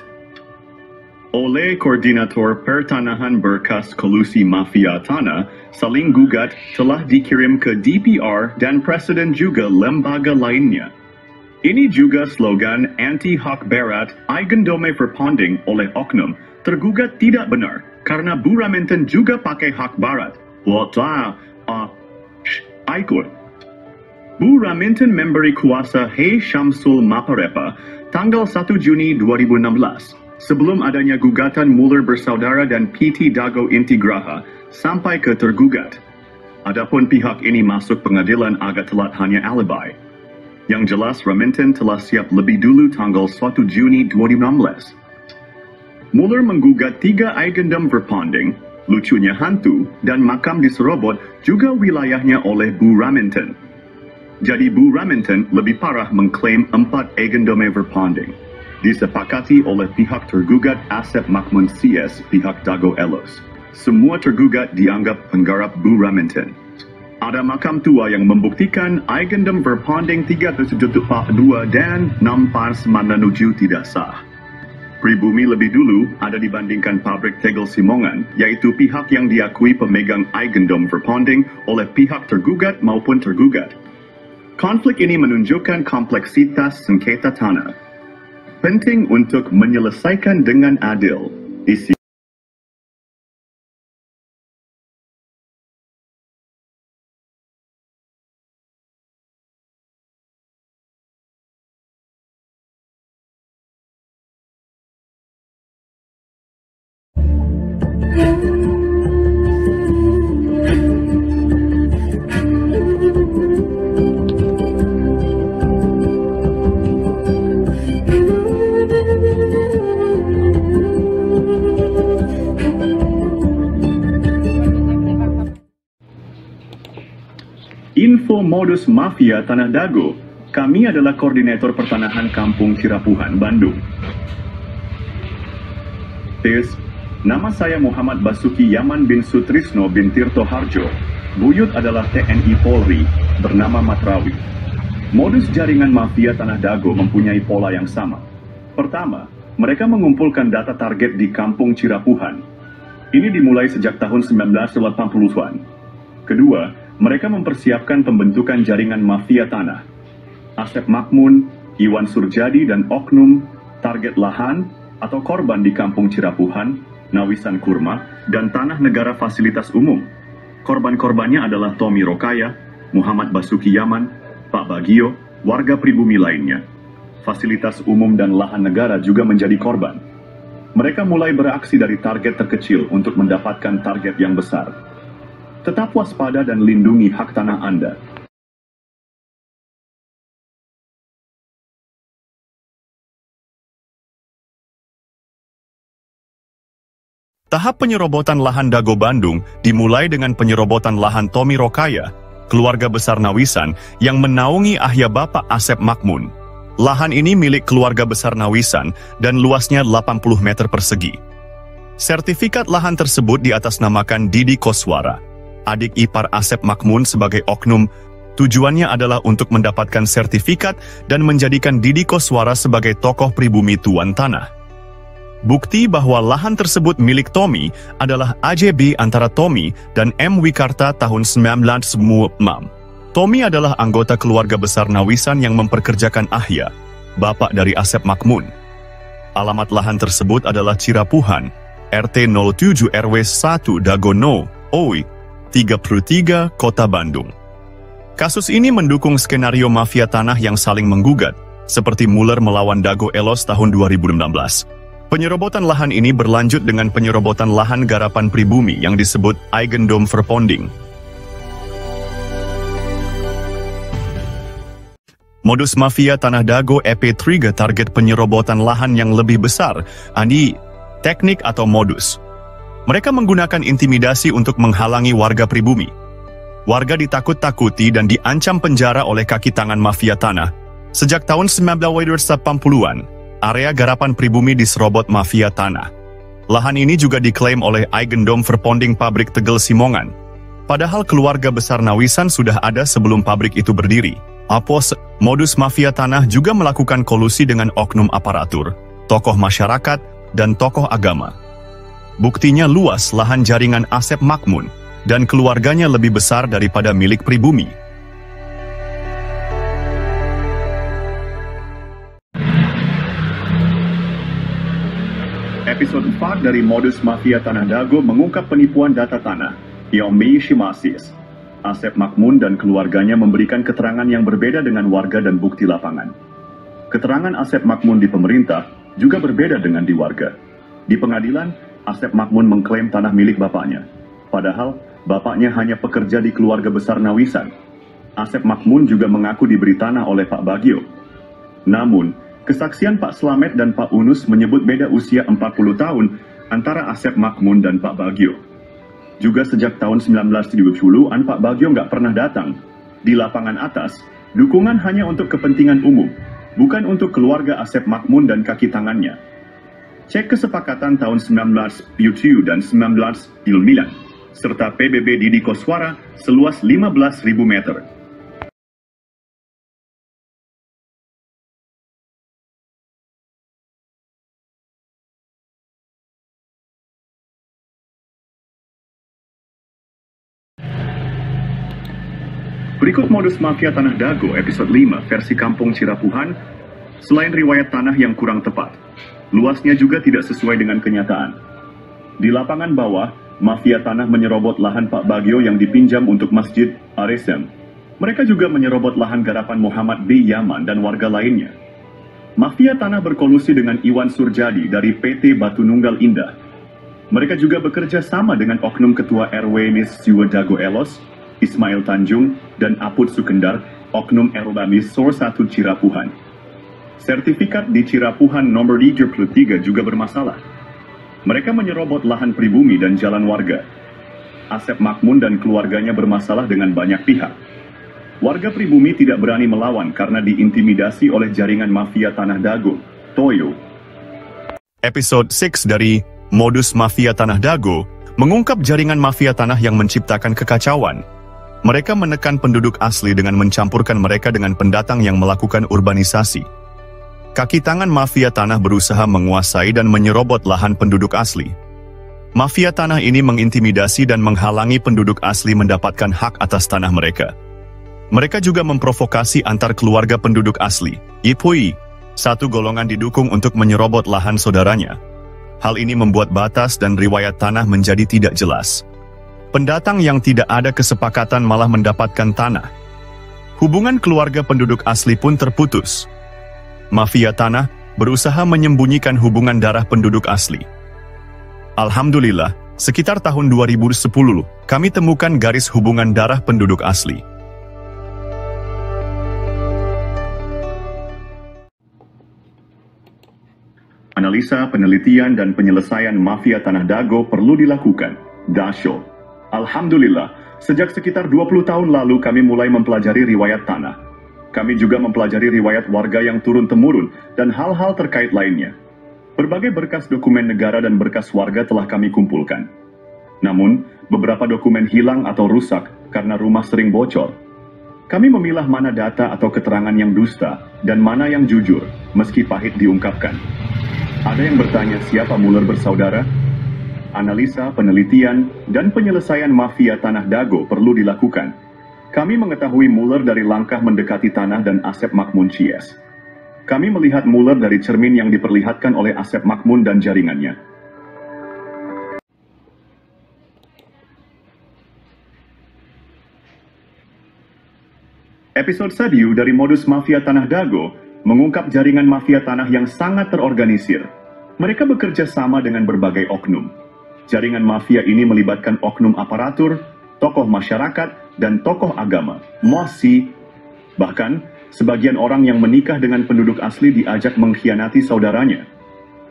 Oleh Koordinator Pertanahan berkas kolusi mafia tanah, saling gugat telah dikirim ke DPR dan Presiden juga lembaga lainnya. Ini juga slogan anti-hak barat eigendom verpanding oleh oknum tergugat tidak benar karena Bu Raminten juga pakai hak barat. Ikut. Bu Raminten memberi kuasa Hei Syamsul Maparepa tanggal 1 Juni 2016 sebelum adanya gugatan Mueller bersaudara dan PT Dago Intigraha sampai ke tergugat. Adapun pihak ini masuk pengadilan agak telat hanya alibi. Yang jelas Raminten telah siap lebih dulu tanggal 1 Juni 2016. Mueller menggugat 3 eigendom verpanding, lucunya hantu, dan makam di Serobot juga wilayahnya oleh Bu Raminten. Jadi Bu Raminten lebih parah mengklaim 4 eigendom verpanding. Disepakati oleh pihak tergugat Asep Makmun CS pihak Dago Elos. Semua tergugat dianggap penggarap Bu Raminten. Ada makam tua yang membuktikan eigendom verpanding 372 dan 6 tidak sah. Pribumi lebih dulu ada dibandingkan pabrik tegel Simongan, yaitu pihak yang diakui pemegang eigendom verpanding oleh pihak tergugat maupun tergugat. Konflik ini menunjukkan kompleksitas sengketa tanah. Penting untuk menyelesaikan dengan adil. Isi Info modus mafia Tanah Dago. Kami adalah Koordinator Pertanahan Kampung Cirapuhan, Bandung. Tes, nama saya Muhammad Basuki Yaman bin Sutrisno bin Tirto Harjo. Buyut adalah TNI Polri, bernama Matrawi. Modus jaringan mafia Tanah Dago mempunyai pola yang sama. Pertama, mereka mengumpulkan data target di Kampung Cirapuhan. Ini dimulai sejak tahun 1980-an. Kedua, mereka mempersiapkan pembentukan jaringan mafia tanah. Asep Makmun, Iwan Surjadi, dan oknum target lahan atau korban di Kampung Cirapuhan, Nawisan Kurma, dan tanah negara fasilitas umum. Korban-korbannya adalah Tommy Rokaya, Muhammad Basuki Yaman, Pak Bagio, warga pribumi lainnya. Fasilitas umum dan lahan negara juga menjadi korban. Mereka mulai beraksi dari target terkecil untuk mendapatkan target yang besar. Tetap waspada dan lindungi hak tanah Anda. Tahap penyerobotan lahan Dago Bandung dimulai dengan penyerobotan lahan Tommy Rokaya, keluarga besar Nawisan yang menaungi ahya Bapak Asep Makmun. Lahan ini milik keluarga besar Nawisan dan luasnya 80 meter persegi. Sertifikat lahan tersebut diatasnamakan Didi Koswara, adik ipar Asep Makmun sebagai oknum. Tujuannya adalah untuk mendapatkan sertifikat dan menjadikan Didi Koswara sebagai tokoh pribumi tuan tanah. Bukti bahwa lahan tersebut milik Tommy adalah AJB antara Tommy dan M. Wikarta tahun 1996. Tommy adalah anggota keluarga besar Nawisan yang memperkerjakan ahya, bapak dari Asep Makmun. Alamat lahan tersebut adalah Cirapuhan, RT 07 RW 1 Dagono, OI 33, Kota Bandung. Kasus ini mendukung skenario mafia tanah yang saling menggugat, seperti Mueller melawan Dago Elos tahun 2016. Penyerobotan lahan ini berlanjut dengan penyerobotan lahan garapan pribumi yang disebut eigendom verpanding. Modus mafia Tanah Dago EP3 target penyerobotan lahan yang lebih besar, teknik atau modus. Mereka menggunakan intimidasi untuk menghalangi warga pribumi. Warga ditakut-takuti dan diancam penjara oleh kaki tangan mafia tanah. Sejak tahun 1980-an, area garapan pribumi diserobot mafia tanah. Lahan ini juga diklaim oleh Eigendom Verponding Pabrik Tegel Simongan. Padahal keluarga besar Nawisan sudah ada sebelum pabrik itu berdiri. Modus mafia tanah juga melakukan kolusi dengan oknum aparatur, tokoh masyarakat, dan tokoh agama. Buktinya luas lahan jaringan Asep Makmun, dan keluarganya lebih besar daripada milik pribumi. Episode 4 dari Modus Mafia Tanah Dago mengungkap penipuan data tanah, Yombi Shimasis. Asep Makmun dan keluarganya memberikan keterangan yang berbeda dengan warga dan bukti lapangan. Keterangan Asep Makmun di pemerintah juga berbeda dengan di warga. Di pengadilan, Asep Makmun mengklaim tanah milik bapaknya. Padahal, bapaknya hanya pekerja di keluarga besar Nawisan. Asep Makmun juga mengaku diberi tanah oleh Pak Bagio. Namun, kesaksian Pak Slamet dan Pak Unus menyebut beda usia 40 tahun antara Asep Makmun dan Pak Bagio. Juga sejak tahun 1970-an Pak Bagio nggak pernah datang. Di lapangan atas, dukungan hanya untuk kepentingan umum, bukan untuk keluarga Asep Makmun dan kaki tangannya. Cek kesepakatan tahun 1977 dan 1999, serta PBB Didi Koswara seluas 15.000 meter. Berikut Modus Mafia Tanah Dago episode 5 versi Kampung Cirapuhan. Selain riwayat tanah yang kurang tepat, luasnya juga tidak sesuai dengan kenyataan. Di lapangan bawah, mafia tanah menyerobot lahan Pak Bagio yang dipinjam untuk Masjid Aresem. Mereka juga menyerobot lahan garapan Muhammad B. Yaman dan warga lainnya. Mafia tanah berkolusi dengan Iwan Surjadi dari PT Batu Nunggal Indah. Mereka juga bekerja sama dengan oknum ketua RW Nis Jiwa Dago Elos, Ismail Tanjung, dan Aput Sukendar, oknum Erbamis Sor 1 Cirapuhan. Sertifikat di Cirapuhan nomor 33 juga bermasalah. Mereka menyerobot lahan pribumi dan jalan warga. Asep Makmun dan keluarganya bermasalah dengan banyak pihak. Warga pribumi tidak berani melawan karena diintimidasi oleh jaringan mafia Tanah Dago, Toyo. Episode 6 dari Modus Mafia Tanah Dago mengungkap jaringan mafia tanah yang menciptakan kekacauan. Mereka menekan penduduk asli dengan mencampurkan mereka dengan pendatang yang melakukan urbanisasi. Kaki tangan mafia tanah berusaha menguasai dan menyerobot lahan penduduk asli. Mafia tanah ini mengintimidasi dan menghalangi penduduk asli mendapatkan hak atas tanah mereka. Mereka juga memprovokasi antar keluarga penduduk asli, Ipui, satu golongan didukung untuk menyerobot lahan saudaranya. Hal ini membuat batas dan riwayat tanah menjadi tidak jelas. Pendatang yang tidak ada kesepakatan malah mendapatkan tanah. Hubungan keluarga penduduk asli pun terputus. Mafia tanah berusaha menyembunyikan hubungan darah penduduk asli. Alhamdulillah, sekitar tahun 2010, kami temukan garis hubungan darah penduduk asli. Analisa, penelitian, dan penyelesaian mafia Tanah Dago perlu dilakukan. Dasyo. Alhamdulillah, sejak sekitar 20 tahun lalu kami mulai mempelajari riwayat tanah. Kami juga mempelajari riwayat warga yang turun-temurun dan hal-hal terkait lainnya. Berbagai berkas dokumen negara dan berkas warga telah kami kumpulkan. Namun, beberapa dokumen hilang atau rusak karena rumah sering bocor. Kami memilah mana data atau keterangan yang dusta dan mana yang jujur, meski pahit diungkapkan. Ada yang bertanya siapa Muller bersaudara? Analisa, penelitian, dan penyelesaian mafia Tanah Dago perlu dilakukan. Kami mengetahui Muller dari langkah mendekati tanah dan Asep Makmun Cies. Kami melihat Muller dari cermin yang diperlihatkan oleh Asep Makmun dan jaringannya. Episode Sadiu dari Modus Mafia Tanah Dago mengungkap jaringan mafia tanah yang sangat terorganisir. Mereka bekerja sama dengan berbagai oknum. Jaringan mafia ini melibatkan oknum aparatur, tokoh masyarakat, dan tokoh agama, mosi. Bahkan, sebagian orang yang menikah dengan penduduk asli diajak mengkhianati saudaranya.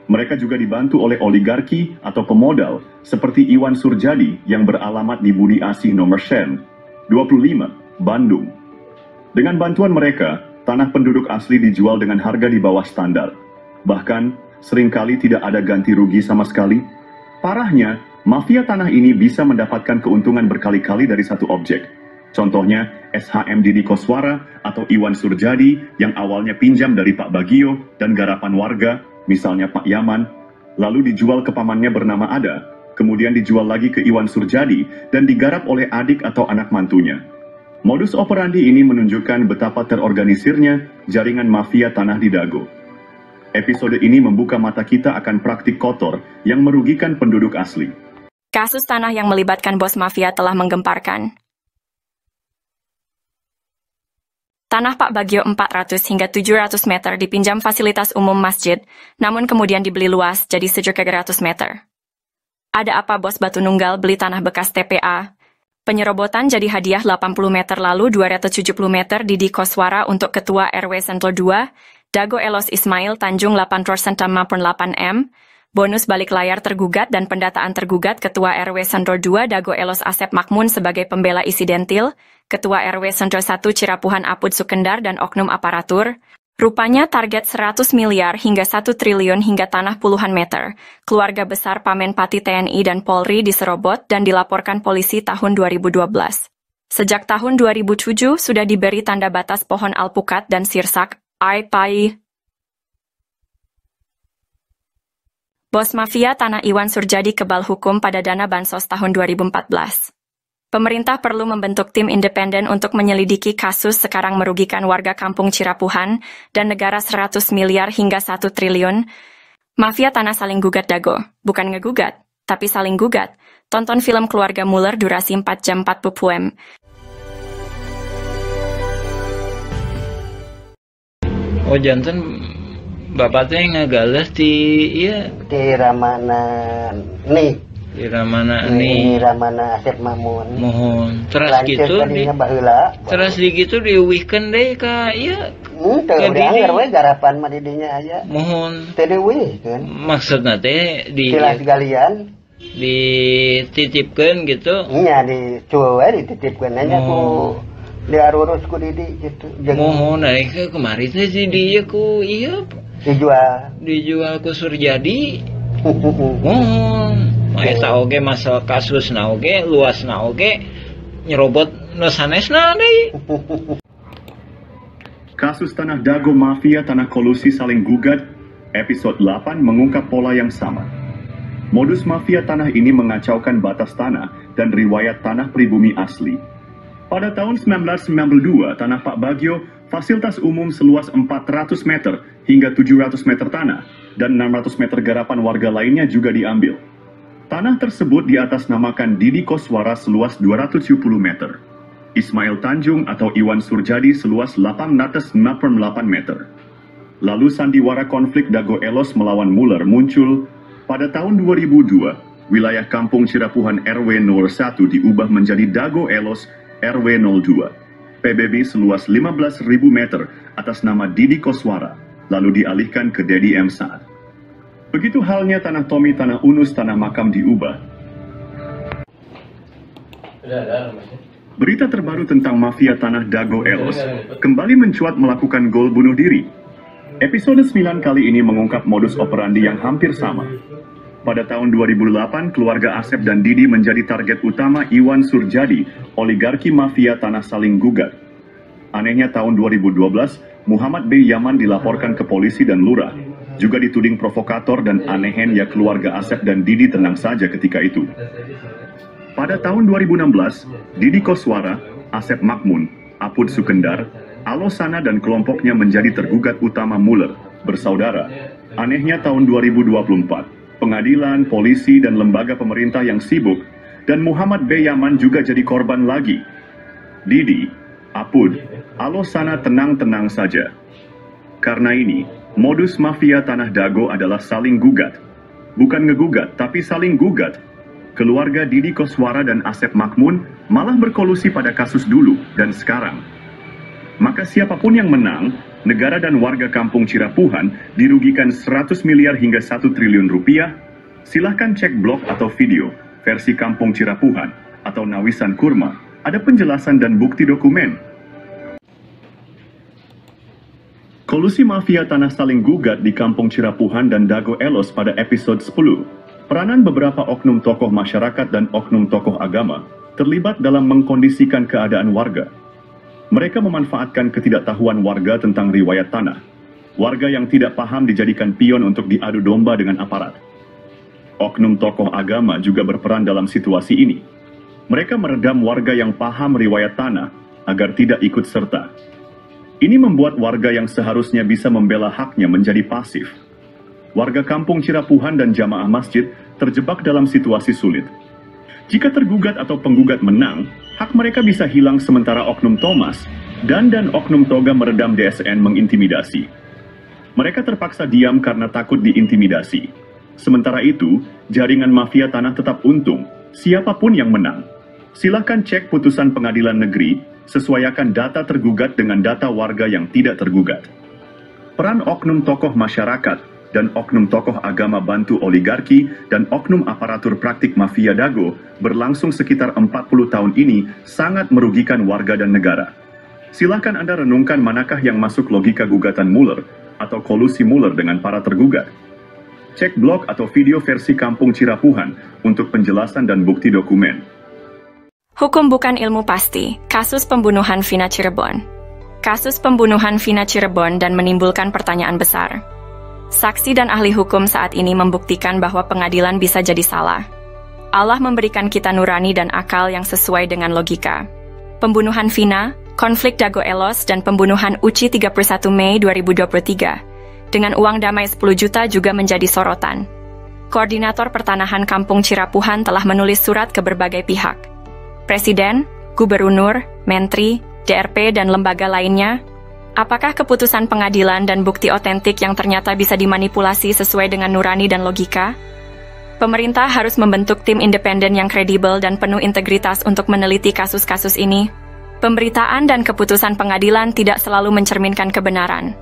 Mereka juga dibantu oleh oligarki atau pemodal seperti Iwan Surjadi yang beralamat di Budi Asih nomor Sen 25, Bandung. Dengan bantuan mereka, tanah penduduk asli dijual dengan harga di bawah standar. Bahkan, seringkali tidak ada ganti rugi sama sekali. Parahnya, mafia tanah ini bisa mendapatkan keuntungan berkali-kali dari satu objek. Contohnya, SHM Didi Koswara atau Iwan Surjadi yang awalnya pinjam dari Pak Bagio dan garapan warga, misalnya Pak Yaman, lalu dijual ke pamannya bernama Ada, kemudian dijual lagi ke Iwan Surjadi dan digarap oleh adik atau anak mantunya. Modus operandi ini menunjukkan betapa terorganisirnya jaringan mafia tanah di Dago. Episode ini membuka mata kita akan praktik kotor yang merugikan penduduk asli. Kasus tanah yang melibatkan bos mafia telah menggemparkan. Tanah Pak Bagio 400 hingga 700 meter dipinjam fasilitas umum masjid, namun kemudian dibeli luas jadi 700 meter. Ada apa bos Batu Nunggal beli tanah bekas TPA? Penyerobotan jadi hadiah 80 meter lalu 270 meter Didi Koswara untuk Ketua RW Sentul 2, Dago Elos Ismail Tanjung 8% maupun 8M, bonus balik layar tergugat dan pendataan tergugat Ketua RW Sentul 2 Dago Elos Asep Makmun sebagai pembela isidentil, Ketua RW Sentul 1 Cirapuhan Apud Sukendar dan oknum aparatur. Rupanya target 100 miliar hingga 1 triliun hingga tanah puluhan meter. Keluarga besar Pamenpati TNI dan Polri diserobot dan dilaporkan polisi tahun 2012. Sejak tahun 2007 sudah diberi tanda batas pohon alpukat dan sirsak, AIPAI. Bos mafia tanah Iwan Surjadi kebal hukum pada dana bansos tahun 2014. Pemerintah perlu membentuk tim independen untuk menyelidiki kasus sekarang merugikan warga kampung Cirapuhan dan negara 100 miliar hingga 1 triliun. Mafia tanah saling gugat Dago, bukan ngegugat, tapi saling gugat. Tonton film Keluarga Muller durasi 4 jam 40 m. Oh jantan bapak teh ngagalas di iya di Ramana nih. Di Ramana nih. Di Ramana Asep Mamun. Mohon. Terus gitu di terus di gitu diuwihkeun deui ka ieu. Teu dianggar we garapan mah didinya aya. Mohon. Teu diuwihkeun. Maksudna teh di silas galian dititipkeun gitu. Iya dicuwe we dititipkeun nya ku diarurus ku Didi gitu. Mohon naik kemari teh si dieu ku ieu dijual ku Surjadi. Mohon. Eta oge masalah kasus na oge, luas na oge, nyerobot nu sanesna deui. Kasus Tanah Dago Mafia Tanah Kolusi Saling Gugat, episode 8 mengungkap pola yang sama. Modus mafia tanah ini mengacaukan batas tanah dan riwayat tanah pribumi asli. Pada tahun 1992, tanah Pak Bagio, fasilitas umum seluas 400 meter hingga 700 meter tanah, dan 600 meter garapan warga lainnya juga diambil. Tanah tersebut diatasnamakan Didi Koswara seluas 270 meter. Ismail Tanjung atau Iwan Surjadi seluas 868 meter. Lalu sandiwara konflik Dago Elos melawan Muller muncul. Pada tahun 2002, wilayah kampung Cirapuhan RW 01 diubah menjadi Dago Elos RW 02. PBB seluas 15.000 meter atas nama Didi Koswara, lalu dialihkan ke Dedi M. Saad. Begitu halnya tanah Tommy, tanah Unus, tanah makam diubah. Berita terbaru tentang mafia tanah Dago Elos kembali mencuat melakukan gol bunuh diri. Episode 9 kali ini mengungkap modus operandi yang hampir sama. Pada tahun 2008, keluarga Asep dan Didi menjadi target utama Iwan Surjadi, oligarki mafia tanah saling gugat. Anehnya tahun 2012, Muhammad B. Yaman dilaporkan ke polisi dan lurah. Juga dituding provokator dan anehen ya keluarga Asep dan Didi tenang saja ketika itu. Pada tahun 2016, Didi Koswara, Asep Makmun, Apud Sukendar, Alosana dan kelompoknya menjadi tergugat utama Muller, bersaudara. Anehnya tahun 2024, pengadilan, polisi, dan lembaga pemerintah yang sibuk, dan Muhammad B. Yaman juga jadi korban lagi. Didi, Apud, Alosana tenang-tenang saja. Karena ini, modus mafia tanah Dago adalah saling gugat. Bukan ngegugat, tapi saling gugat. Keluarga Didi Koswara dan Asep Makmun malah berkolusi pada kasus dulu dan sekarang. Maka siapapun yang menang, negara dan warga kampung Cirapuhan dirugikan 100 miliar hingga 1 triliun rupiah. Silahkan cek blog atau video versi kampung Cirapuhan atau Nawisan Kurma. Ada penjelasan dan bukti dokumen. Kolusi mafia tanah saling gugat di kampung Cirapuhan dan Dago Elos pada episode 10. Peranan beberapa oknum tokoh masyarakat dan oknum tokoh agama terlibat dalam mengkondisikan keadaan warga. Mereka memanfaatkan ketidaktahuan warga tentang riwayat tanah. Warga yang tidak paham dijadikan pion untuk diadu domba dengan aparat. Oknum tokoh agama juga berperan dalam situasi ini. Mereka meredam warga yang paham riwayat tanah agar tidak ikut serta. Ini membuat warga yang seharusnya bisa membela haknya menjadi pasif. Warga kampung Cirapuhan dan jamaah masjid terjebak dalam situasi sulit. Jika tergugat atau penggugat menang, hak mereka bisa hilang sementara oknum Thomas dan oknum Toga meredam DSN mengintimidasi. Mereka terpaksa diam karena takut diintimidasi. Sementara itu, jaringan mafia tanah tetap untung, siapapun yang menang. Silahkan cek putusan pengadilan negeri, sesuaikan data tergugat dengan data warga yang tidak tergugat. Peran oknum tokoh masyarakat dan oknum tokoh agama bantu oligarki dan oknum aparatur praktik mafia Dago berlangsung sekitar 40 tahun ini sangat merugikan warga dan negara. Silakan Anda renungkan manakah yang masuk logika gugatan Mueller atau kolusi Mueller dengan para tergugat. Cek blog atau video versi kampung Cirapuhan untuk penjelasan dan bukti dokumen. Hukum bukan ilmu pasti, kasus pembunuhan Vina Cirebon. Kasus pembunuhan Vina Cirebon dan menimbulkan pertanyaan besar. Saksi dan ahli hukum saat ini membuktikan bahwa pengadilan bisa jadi salah. Allah memberikan kita nurani dan akal yang sesuai dengan logika. Pembunuhan Vina, konflik Dago Elos, dan pembunuhan Uci 31 Mei 2023 dengan uang damai 10 juta juga menjadi sorotan. Koordinator Pertanahan Kampung Cirapuhan telah menulis surat ke berbagai pihak. Presiden, Gubernur, Menteri, DRP, dan lembaga lainnya. Apakah keputusan pengadilan dan bukti otentik yang ternyata bisa dimanipulasi sesuai dengan nurani dan logika? Pemerintah harus membentuk tim independen yang kredibel dan penuh integritas untuk meneliti kasus-kasus ini. Pemberitaan dan keputusan pengadilan tidak selalu mencerminkan kebenaran.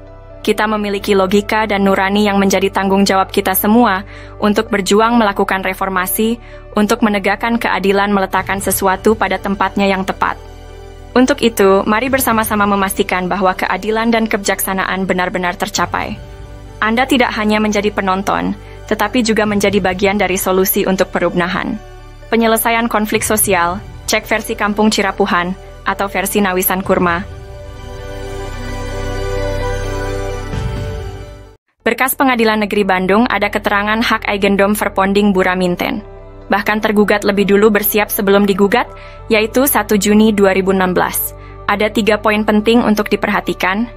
Kita memiliki logika dan nurani yang menjadi tanggung jawab kita semua untuk berjuang melakukan reformasi, untuk menegakkan keadilan, meletakkan sesuatu pada tempatnya yang tepat. Untuk itu, mari bersama-sama memastikan bahwa keadilan dan kebijaksanaan benar-benar tercapai. Anda tidak hanya menjadi penonton, tetapi juga menjadi bagian dari solusi untuk perubahan. Penyelesaian konflik sosial, cek versi Kampung Cirapuhan, atau versi Nawisan Kurma. Berkas Pengadilan Negeri Bandung ada keterangan hak Eigendom Verponding Buraminten. Bahkan tergugat lebih dulu bersiap sebelum digugat, yaitu 1 Juni 2016. Ada 3 poin penting untuk diperhatikan.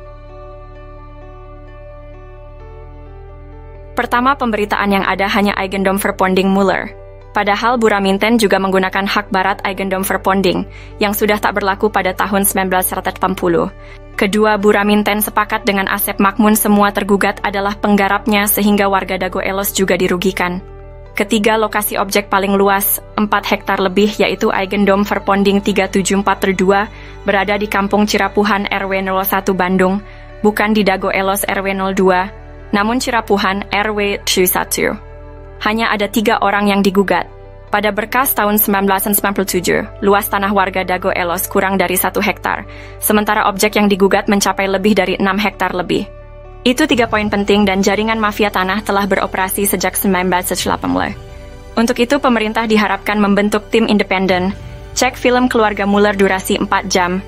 Pertama, pemberitaan yang ada hanya Eigendom Verponding Mueller. Padahal Buraminten juga menggunakan hak barat Eigendom Verponding, yang sudah tak berlaku pada tahun 1980. Kedua, Buraminten sepakat dengan Asep Makmun semua tergugat adalah penggarapnya sehingga warga Dago Elos juga dirugikan. Ketiga, lokasi objek paling luas, 4 hektar lebih, yaitu Eigendom Verponding 374/2, berada di Kampung Cirapuhan RW 01 Bandung, bukan di Dago Elos RW 02, namun Cirapuhan RW 1. Hanya ada 3 orang yang digugat. Pada berkas tahun 1997, luas tanah warga Dago Elos kurang dari 1 hektar, sementara objek yang digugat mencapai lebih dari 6 hektar lebih. Itu 3 poin penting dan jaringan mafia tanah telah beroperasi sejak 1918. Untuk itu, pemerintah diharapkan membentuk tim independen, cek film keluarga Mueller durasi 4 jam.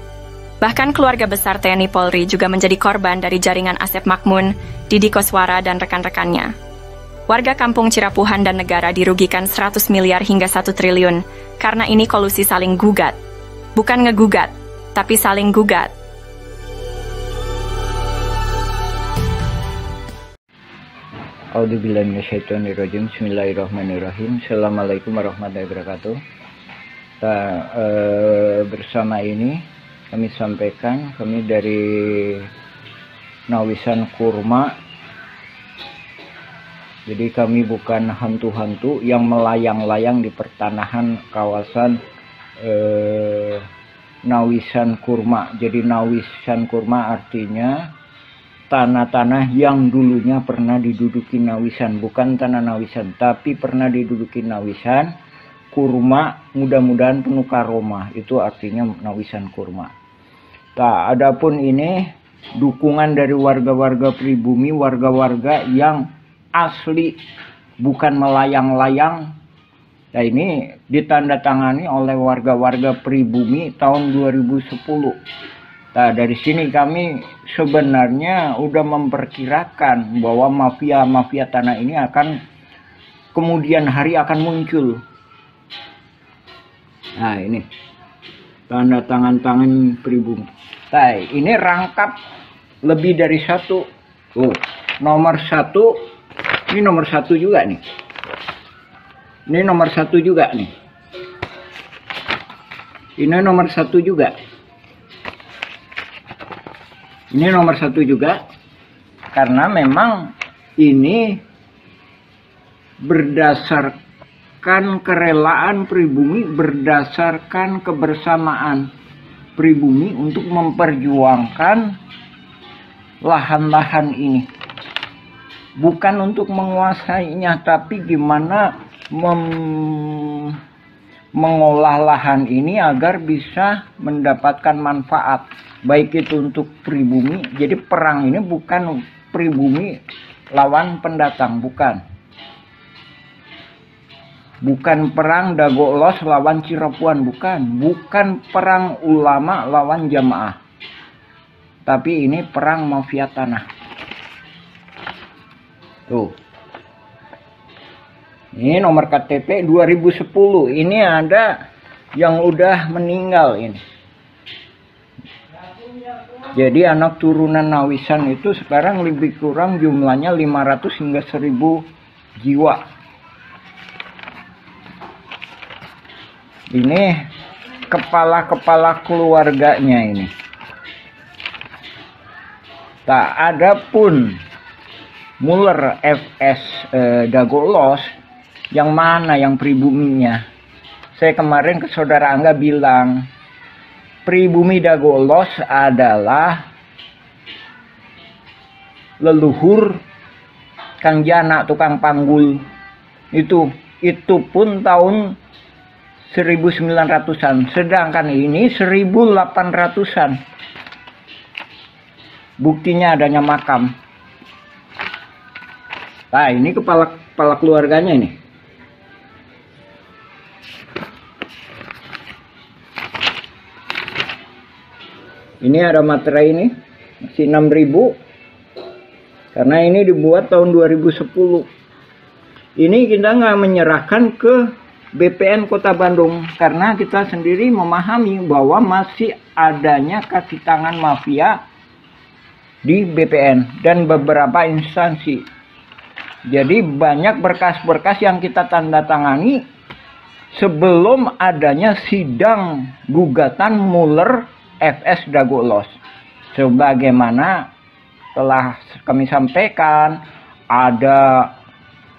Bahkan keluarga besar TNI Polri juga menjadi korban dari jaringan Asep Makmun, Didi Koswara, dan rekan-rekannya. Warga Kampung Cirapuhan dan negara dirugikan 100 miliar hingga 1 triliun, karena ini kolusi saling gugat. Bukan ngegugat, tapi saling gugat. A'udzubillahiminasyaitonirrajim. Bismillahirrahmanirrahim. Assalamualaikum warahmatullahi wabarakatuh. Bersama ini kami sampaikan, kami dari Nawisan Kurma. Jadi kami bukan hantu-hantu yang melayang-layang di pertanahan kawasan Nawisan Kurma. Jadi Nawisan Kurma artinya tanah-tanah yang dulunya pernah diduduki Nawisan, bukan tanah Nawisan, tapi pernah diduduki Nawisan. Kurma mudah-mudahan penuh karomah, itu artinya Nawisan Kurma. Nah, adapun ini dukungan dari warga-warga pribumi, warga-warga yang asli, bukan melayang-layang. Nah, ini ditandatangani oleh warga-warga pribumi tahun 2010. Nah, dari sini kami sebenarnya udah memperkirakan bahwa mafia-mafia tanah ini akan kemudian hari akan muncul. Nah, ini tanda tangan pribumi. Nah, ini rangkap lebih dari satu. Nomor satu. Ini nomor satu juga nih. Ini nomor satu juga nih. Ini nomor satu juga. Ini nomor satu juga, karena memang ini berdasarkan kerelaan pribumi, berdasarkan kebersamaan pribumi untuk memperjuangkan lahan-lahan ini. Bukan untuk menguasainya, tapi gimana mengolah lahan ini agar bisa mendapatkan manfaat. Baik itu untuk pribumi. Jadi perang ini bukan pribumi lawan pendatang, bukan. Bukan perang Dagoelos lawan Cirepuan, bukan. Bukan perang ulama lawan jamaah. Tapi ini perang mafia tanah. Tuh. Ini nomor KTP 2010. Ini ada yang udah meninggal ini. Jadi anak turunan Nawisan itu sekarang lebih kurang jumlahnya 500 hingga 1000 jiwa. Ini kepala-kepala keluarganya ini. Tak ada pun Muller FS Dagoelos yang mana yang pribuminya. Saya kemarin ke saudara Angga bilang pribumi Dagoelos adalah leluhur Kang Jana tukang panggul. Itu pun tahun 1900-an, sedangkan ini 1800-an. Buktinya adanya makam. Nah, ini kepala keluarganya ini. Ini ada materai ini, masih 6.000. Karena ini dibuat tahun 2010. Ini kita nggak menyerahkan ke BPN Kota Bandung. Karena kita sendiri memahami bahwa masih adanya kaki tangan mafia di BPN dan beberapa instansi. Jadi banyak berkas-berkas yang kita tanda tangani sebelum adanya sidang gugatan Muller FS Dagoelos. Sebagaimana telah kami sampaikan, ada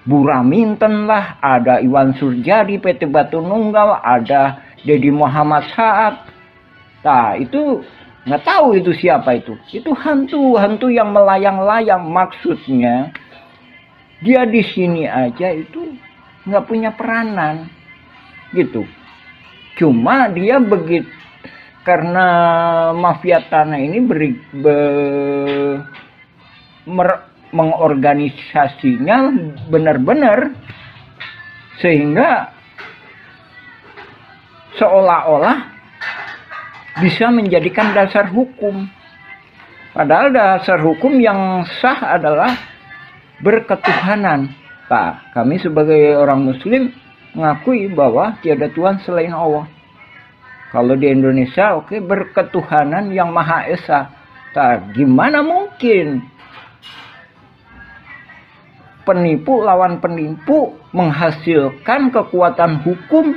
Buraminten lah, ada Iwan Surjadi PT Batu Nunggal, ada Dedi Muhammad Saad. Nah, itu nggak tahu itu siapa itu. Itu hantu yang melayang-layang. Maksudnya dia di sini aja itu nggak punya peranan, gitu. Cuma dia begitu. Karena mafia tanah ini mengorganisasinya benar-benar sehingga seolah-olah bisa menjadikan dasar hukum. Padahal dasar hukum yang sah adalah berketuhanan. Nah, kami sebagai orang Muslim mengakui bahwa tiada Tuhan selain Allah. Kalau di Indonesia, oke, berketuhanan yang Maha Esa. Nah, gimana mungkin penipu lawan penipu menghasilkan kekuatan hukum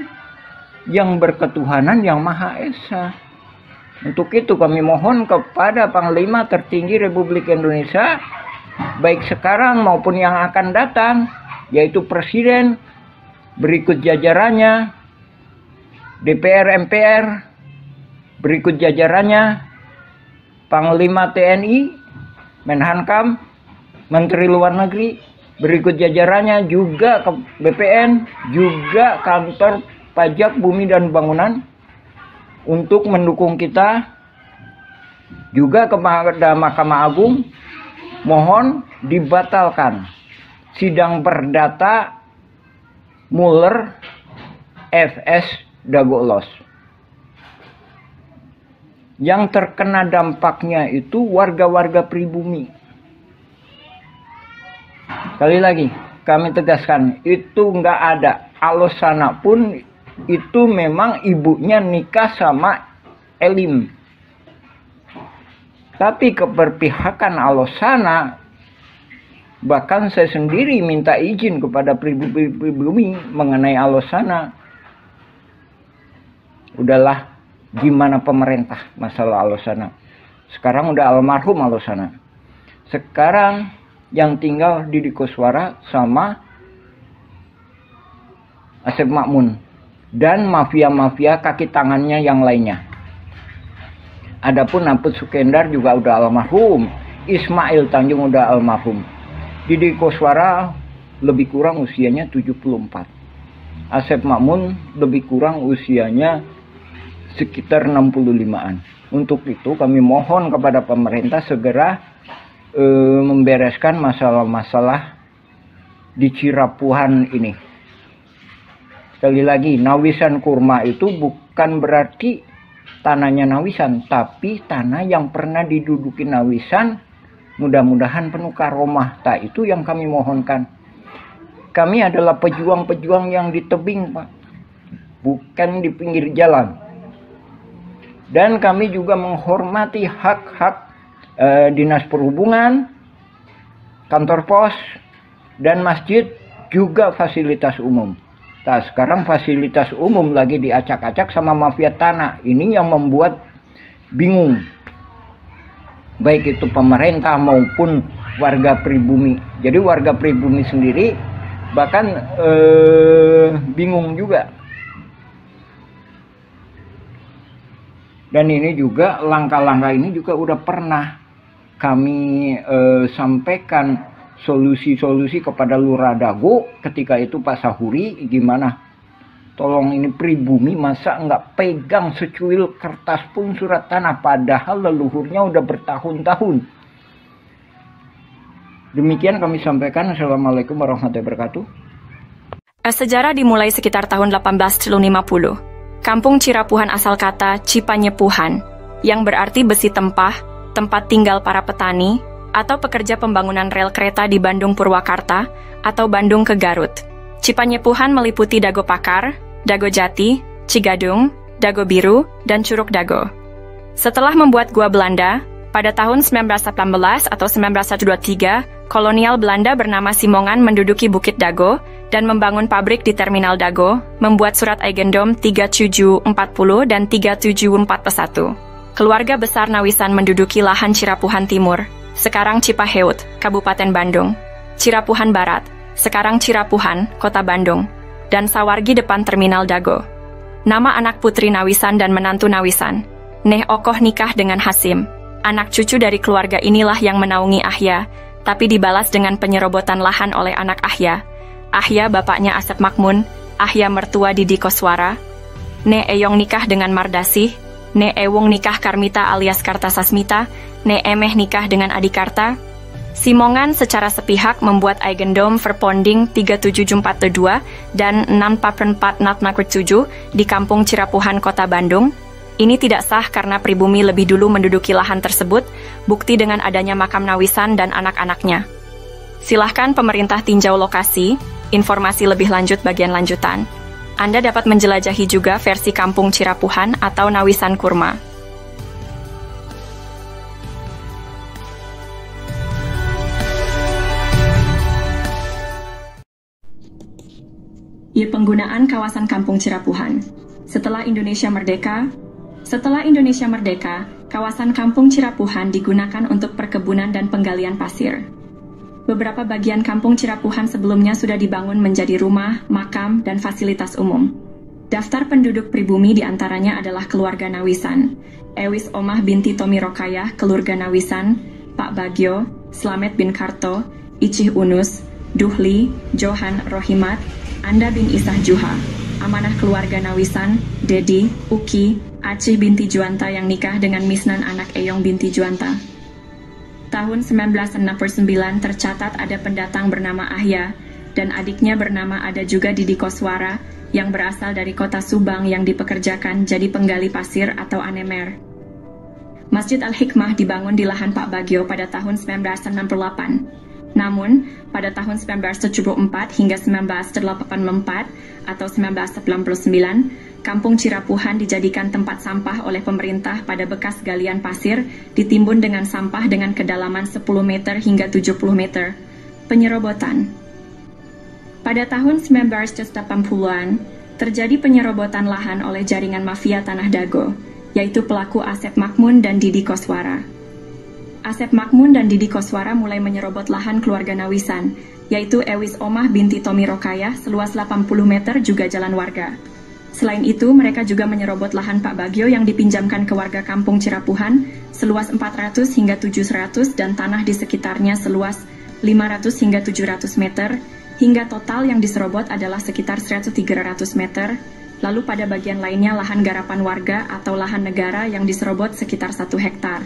yang berketuhanan yang Maha Esa? Untuk itu kami mohon kepada Panglima tertinggi Republik Indonesia, baik sekarang maupun yang akan datang, yaitu Presiden, berikut jajarannya, DPR, MPR, Berikut jajarannya Panglima TNI, Menhankam, Menteri Luar Negeri. Berikut jajarannya juga ke BPN, juga Kantor Pajak Bumi dan Bangunan untuk mendukung kita. Juga kepada Mahkamah Agung, mohon dibatalkan sidang perdata Mueller FS Dago Elos. Yang terkena dampaknya itu warga-warga pribumi. Sekali lagi, kami tegaskan, itu nggak ada. Alosana pun itu memang ibunya nikah sama Elim. Tapi keberpihakan Alosana, bahkan saya sendiri minta izin kepada pribumi mengenai Alosana. Udahlah, gimana pemerintah masalah Alosana. Sekarang udah almarhum Alosana. Sekarang yang tinggal Didi Koswara sama Asep Makmun dan mafia-mafia kaki tangannya yang lainnya. Adapun Naput Sukendar juga udah almarhum, Ismail Tanjung udah almarhum. Didi Koswara lebih kurang usianya 74. Asep Makmun lebih kurang usianya sekitar 65-an. Untuk itu kami mohon kepada pemerintah segera membereskan masalah-masalah di Cirapuhan ini. Sekali lagi, Nawisan Kurma itu bukan berarti tanahnya Nawisan, tapi tanah yang pernah diduduki Nawisan, mudah-mudahan penuh karomah. Itu yang kami mohonkan. Kami adalah pejuang-pejuang yang di tebing, Pak, bukan di pinggir jalan. Dan kami juga menghormati hak-hak Dinas Perhubungan, kantor pos, dan masjid, juga fasilitas umum. Nah, sekarang fasilitas umum lagi diacak-acak sama mafia tanah. Ini yang membuat bingung. Baik itu pemerintah maupun warga pribumi. Jadi warga pribumi sendiri bahkan bingung juga. Dan ini juga langkah-langkah ini juga udah pernah kami sampaikan solusi-solusi kepada Lurah Dago ketika itu Pak Sahuri. Gimana? Tolong ini pribumi masa nggak pegang secuil kertas pun surat tanah padahal leluhurnya udah bertahun-tahun. Demikian kami sampaikan. Assalamualaikum warahmatullahi wabarakatuh. Sejarah dimulai sekitar tahun 1850. Kampung Cirapuhan asal kata Cipanyepuhan, yang berarti besi tempah, tempat tinggal para petani, atau pekerja pembangunan rel kereta di Bandung Purwakarta, atau Bandung ke Garut. Cipanyepuhan meliputi Dago Pakar, Dago Jati, Cigadung, Dago Biru, dan Curug Dago. Setelah membuat gua Belanda, pada tahun 1918 atau 1923, kolonial Belanda bernama Simongan menduduki Bukit Dago dan membangun pabrik di Terminal Dago, membuat surat Eigendom 3740 dan 3741. Keluarga besar Nawisan menduduki lahan Cirapuhan Timur, sekarang Cipaheut, Kabupaten Bandung, Cirapuhan Barat, sekarang Cirapuhan, Kota Bandung, dan Sawargi depan Terminal Dago. Nama anak putri Nawisan dan menantu Nawisan, Neh Okoh nikah dengan Hasim. Anak cucu dari keluarga inilah yang menaungi Ahya, tapi dibalas dengan penyerobotan lahan oleh anak Ahya. Ahya bapaknya Asep Makmun, Ahya mertua Didi Koswara. Ne Eyong nikah dengan Mardasih, Ne Ewung nikah Karmita alias Kartasasmita, Ne Emeh nikah dengan Adikarta. Simongan secara sepihak membuat Eigendom Verponding 37442 dan 644 di Kampung Cirapuhan, Kota Bandung. Ini tidak sah karena pribumi lebih dulu menduduki lahan tersebut, bukti dengan adanya makam Nawisan dan anak-anaknya. Silahkan pemerintah tinjau lokasi, informasi lebih lanjut bagian lanjutan. Anda dapat menjelajahi juga versi Kampung Cirapuhan atau Nawisan Kurma. Penggunaan kawasan Kampung Cirapuhan. Setelah Indonesia Merdeka, kawasan Kampung Cirapuhan digunakan untuk perkebunan dan penggalian pasir. Beberapa bagian Kampung Cirapuhan sebelumnya sudah dibangun menjadi rumah, makam, dan fasilitas umum. Daftar penduduk pribumi diantaranya adalah keluarga Nawisan, Ewis Omah binti Tomi Rokayah, keluarga Nawisan, Pak Bagio, Slamet bin Karto, Icih Unus, Duhli, Johan Rohimat, Anda bin Isah Juha, amanah keluarga Nawisan, Dedi, Uki, Acih binti Juanta yang nikah dengan Misnan anak Eyong binti Juanta. Tahun 1969 tercatat ada pendatang bernama Ahya, dan adiknya bernama ada juga Didi Koswara, yang berasal dari kota Subang yang dipekerjakan jadi penggali pasir atau anemer. Masjid Al-Hikmah dibangun di lahan Pak Bagio pada tahun 1968. Namun, pada tahun 1974 hingga 1984 atau 1999, Kampung Cirapuhan dijadikan tempat sampah oleh pemerintah pada bekas galian pasir ditimbun dengan sampah dengan kedalaman 10 meter hingga 70 meter. Penyerobotan. Pada tahun 1980-an, terjadi penyerobotan lahan oleh jaringan mafia Tanah Dago, yaitu pelaku Asep Makmun dan Didi Koswara. Asep Makmun dan Didi Koswara mulai menyerobot lahan keluarga Nawisan, yaitu Ewis Omah binti Tomi Rokayah seluas 80 meter juga jalan warga. Selain itu, mereka juga menyerobot lahan Pak Bagio yang dipinjamkan ke warga Kampung Cirapuhan seluas 400 hingga 700 dan tanah di sekitarnya seluas 500 hingga 700 meter, hingga total yang diserobot adalah sekitar 100-300 meter, lalu pada bagian lainnya lahan garapan warga atau lahan negara yang diserobot sekitar 1 hektar.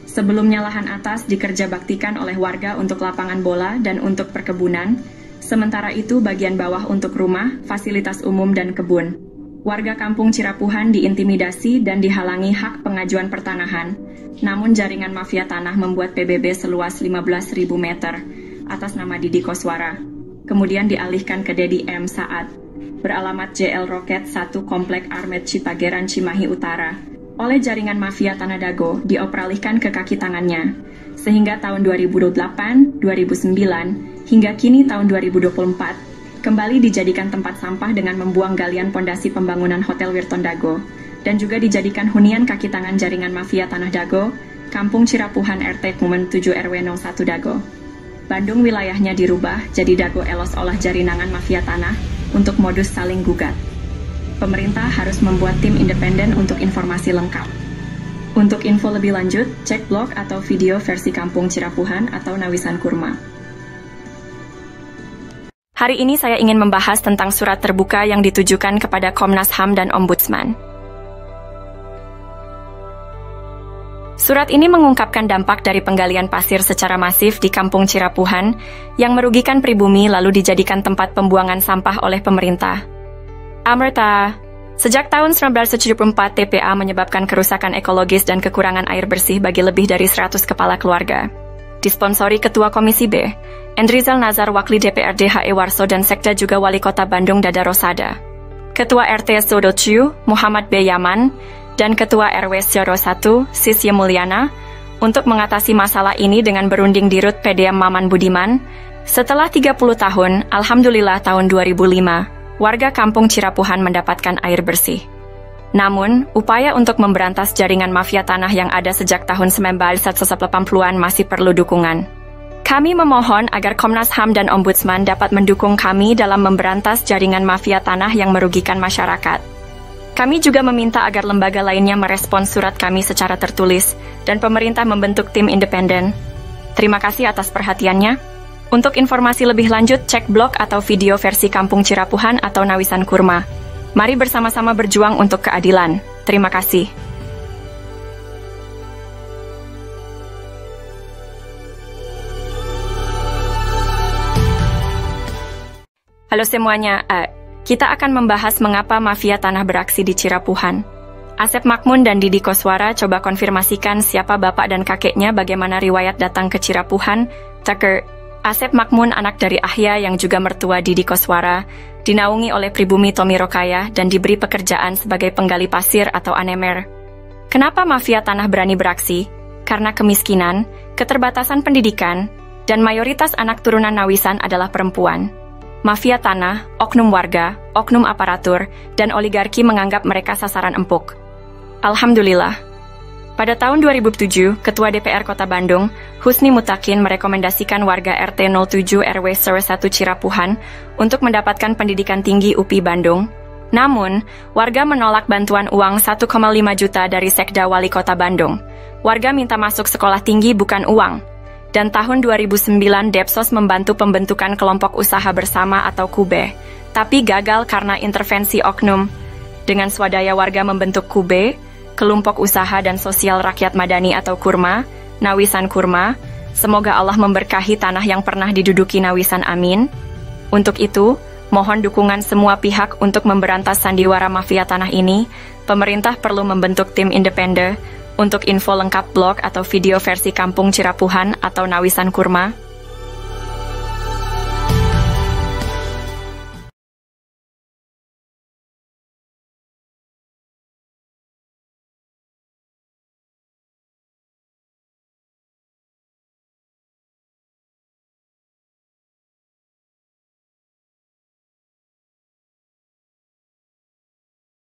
Sebelumnya lahan atas dikerjabaktikan oleh warga untuk lapangan bola dan untuk perkebunan, sementara itu bagian bawah untuk rumah, fasilitas umum dan kebun. Warga Kampung Cirapuhan diintimidasi dan dihalangi hak pengajuan pertanahan, namun jaringan mafia tanah membuat PBB seluas 15.000 meter atas nama Didi Koswara. Kemudian dialihkan ke Dedi M. Saad, beralamat JL Roket 1 Komplek Armet Cipageran Cimahi Utara, oleh jaringan mafia Tanah Dago dioperalihkan ke kaki tangannya, sehingga tahun 2008, 2009, hingga kini tahun 2024, kembali dijadikan tempat sampah dengan membuang galian pondasi pembangunan Hotel Wirton Dago, dan juga dijadikan hunian kaki tangan jaringan mafia Tanah Dago, Kampung Cirapuhan RT Kumen 7 RW 01 Dago. Bandung wilayahnya dirubah jadi Dago Elos olah jaringan mafia tanah untuk modus saling gugat. Pemerintah harus membuat tim independen untuk informasi lengkap. Untuk info lebih lanjut, cek blog atau video versi Kampung Cirapuhan atau Nawisan Kurma. Hari ini saya ingin membahas tentang surat terbuka yang ditujukan kepada Komnas HAM dan Ombudsman. Surat ini mengungkapkan dampak dari penggalian pasir secara masif di Kampung Cirapuhan yang merugikan pribumi lalu dijadikan tempat pembuangan sampah oleh pemerintah. Amerta, sejak tahun 1974 TPA menyebabkan kerusakan ekologis dan kekurangan air bersih bagi lebih dari 100 kepala keluarga. Disponsori Ketua Komisi B, Endrizal Nazar Wakli DPRD HE Warso dan Sekda juga Wali Kota Bandung Dada Rosada. Ketua RT Sodociu, Muhammad B. Yaman, dan Ketua RW Syoro 1, Sisye Mulyana, untuk mengatasi masalah ini dengan berunding di Rut PDM Maman Budiman. Setelah 30 tahun, Alhamdulillah tahun 2005, warga Kampung Cirapuhan mendapatkan air bersih. Namun, upaya untuk memberantas jaringan mafia tanah yang ada sejak tahun 1980-an masih perlu dukungan. Kami memohon agar Komnas HAM dan Ombudsman dapat mendukung kami dalam memberantas jaringan mafia tanah yang merugikan masyarakat. Kami juga meminta agar lembaga lainnya merespons surat kami secara tertulis dan pemerintah membentuk tim independen. Terima kasih atas perhatiannya. Untuk informasi lebih lanjut, cek blog atau video versi Kampung Cirapuhan atau Nawisan Kurma. Mari bersama-sama berjuang untuk keadilan. Terima kasih. Halo semuanya, kita akan membahas mengapa mafia tanah beraksi di Cirapuhan. Asep Makmun dan Didi Koswara coba konfirmasikan siapa bapak dan kakeknya, bagaimana riwayat datang ke Cirapuhan. Tucker, Asep Makmun anak dari Ahya yang juga mertua Didi Koswara, dinaungi oleh pribumi Tomi Rokayah dan diberi pekerjaan sebagai penggali pasir atau anemer. Kenapa mafia tanah berani beraksi? Karena kemiskinan, keterbatasan pendidikan, dan mayoritas anak turunan Nawisan adalah perempuan. Mafia tanah, oknum warga, oknum aparatur, dan oligarki menganggap mereka sasaran empuk. Alhamdulillah. Pada tahun 2007, Ketua DPR Kota Bandung, Husni Mutakin merekomendasikan warga RT 07 RW 01 Cirapuhan untuk mendapatkan pendidikan tinggi UPI Bandung, Namun, warga menolak bantuan uang 1,5 juta dari Sekda Wali Kota Bandung. Warga minta masuk sekolah tinggi bukan uang. Dan tahun 2009 Depsos membantu pembentukan kelompok usaha bersama atau KUBE, tapi gagal karena intervensi oknum. Dengan swadaya warga membentuk KUBE, Kelompok Usaha dan Sosial Rakyat Madani atau KURMA, Nawisan Kurma. Semoga Allah memberkahi tanah yang pernah diduduki Nawisan, amin. Untuk itu, mohon dukungan semua pihak untuk memberantas sandiwara mafia tanah ini. Pemerintah perlu membentuk tim independen. Untuk info lengkap blog atau video versi Kampung Cirapuhan atau Nawisan Kurma,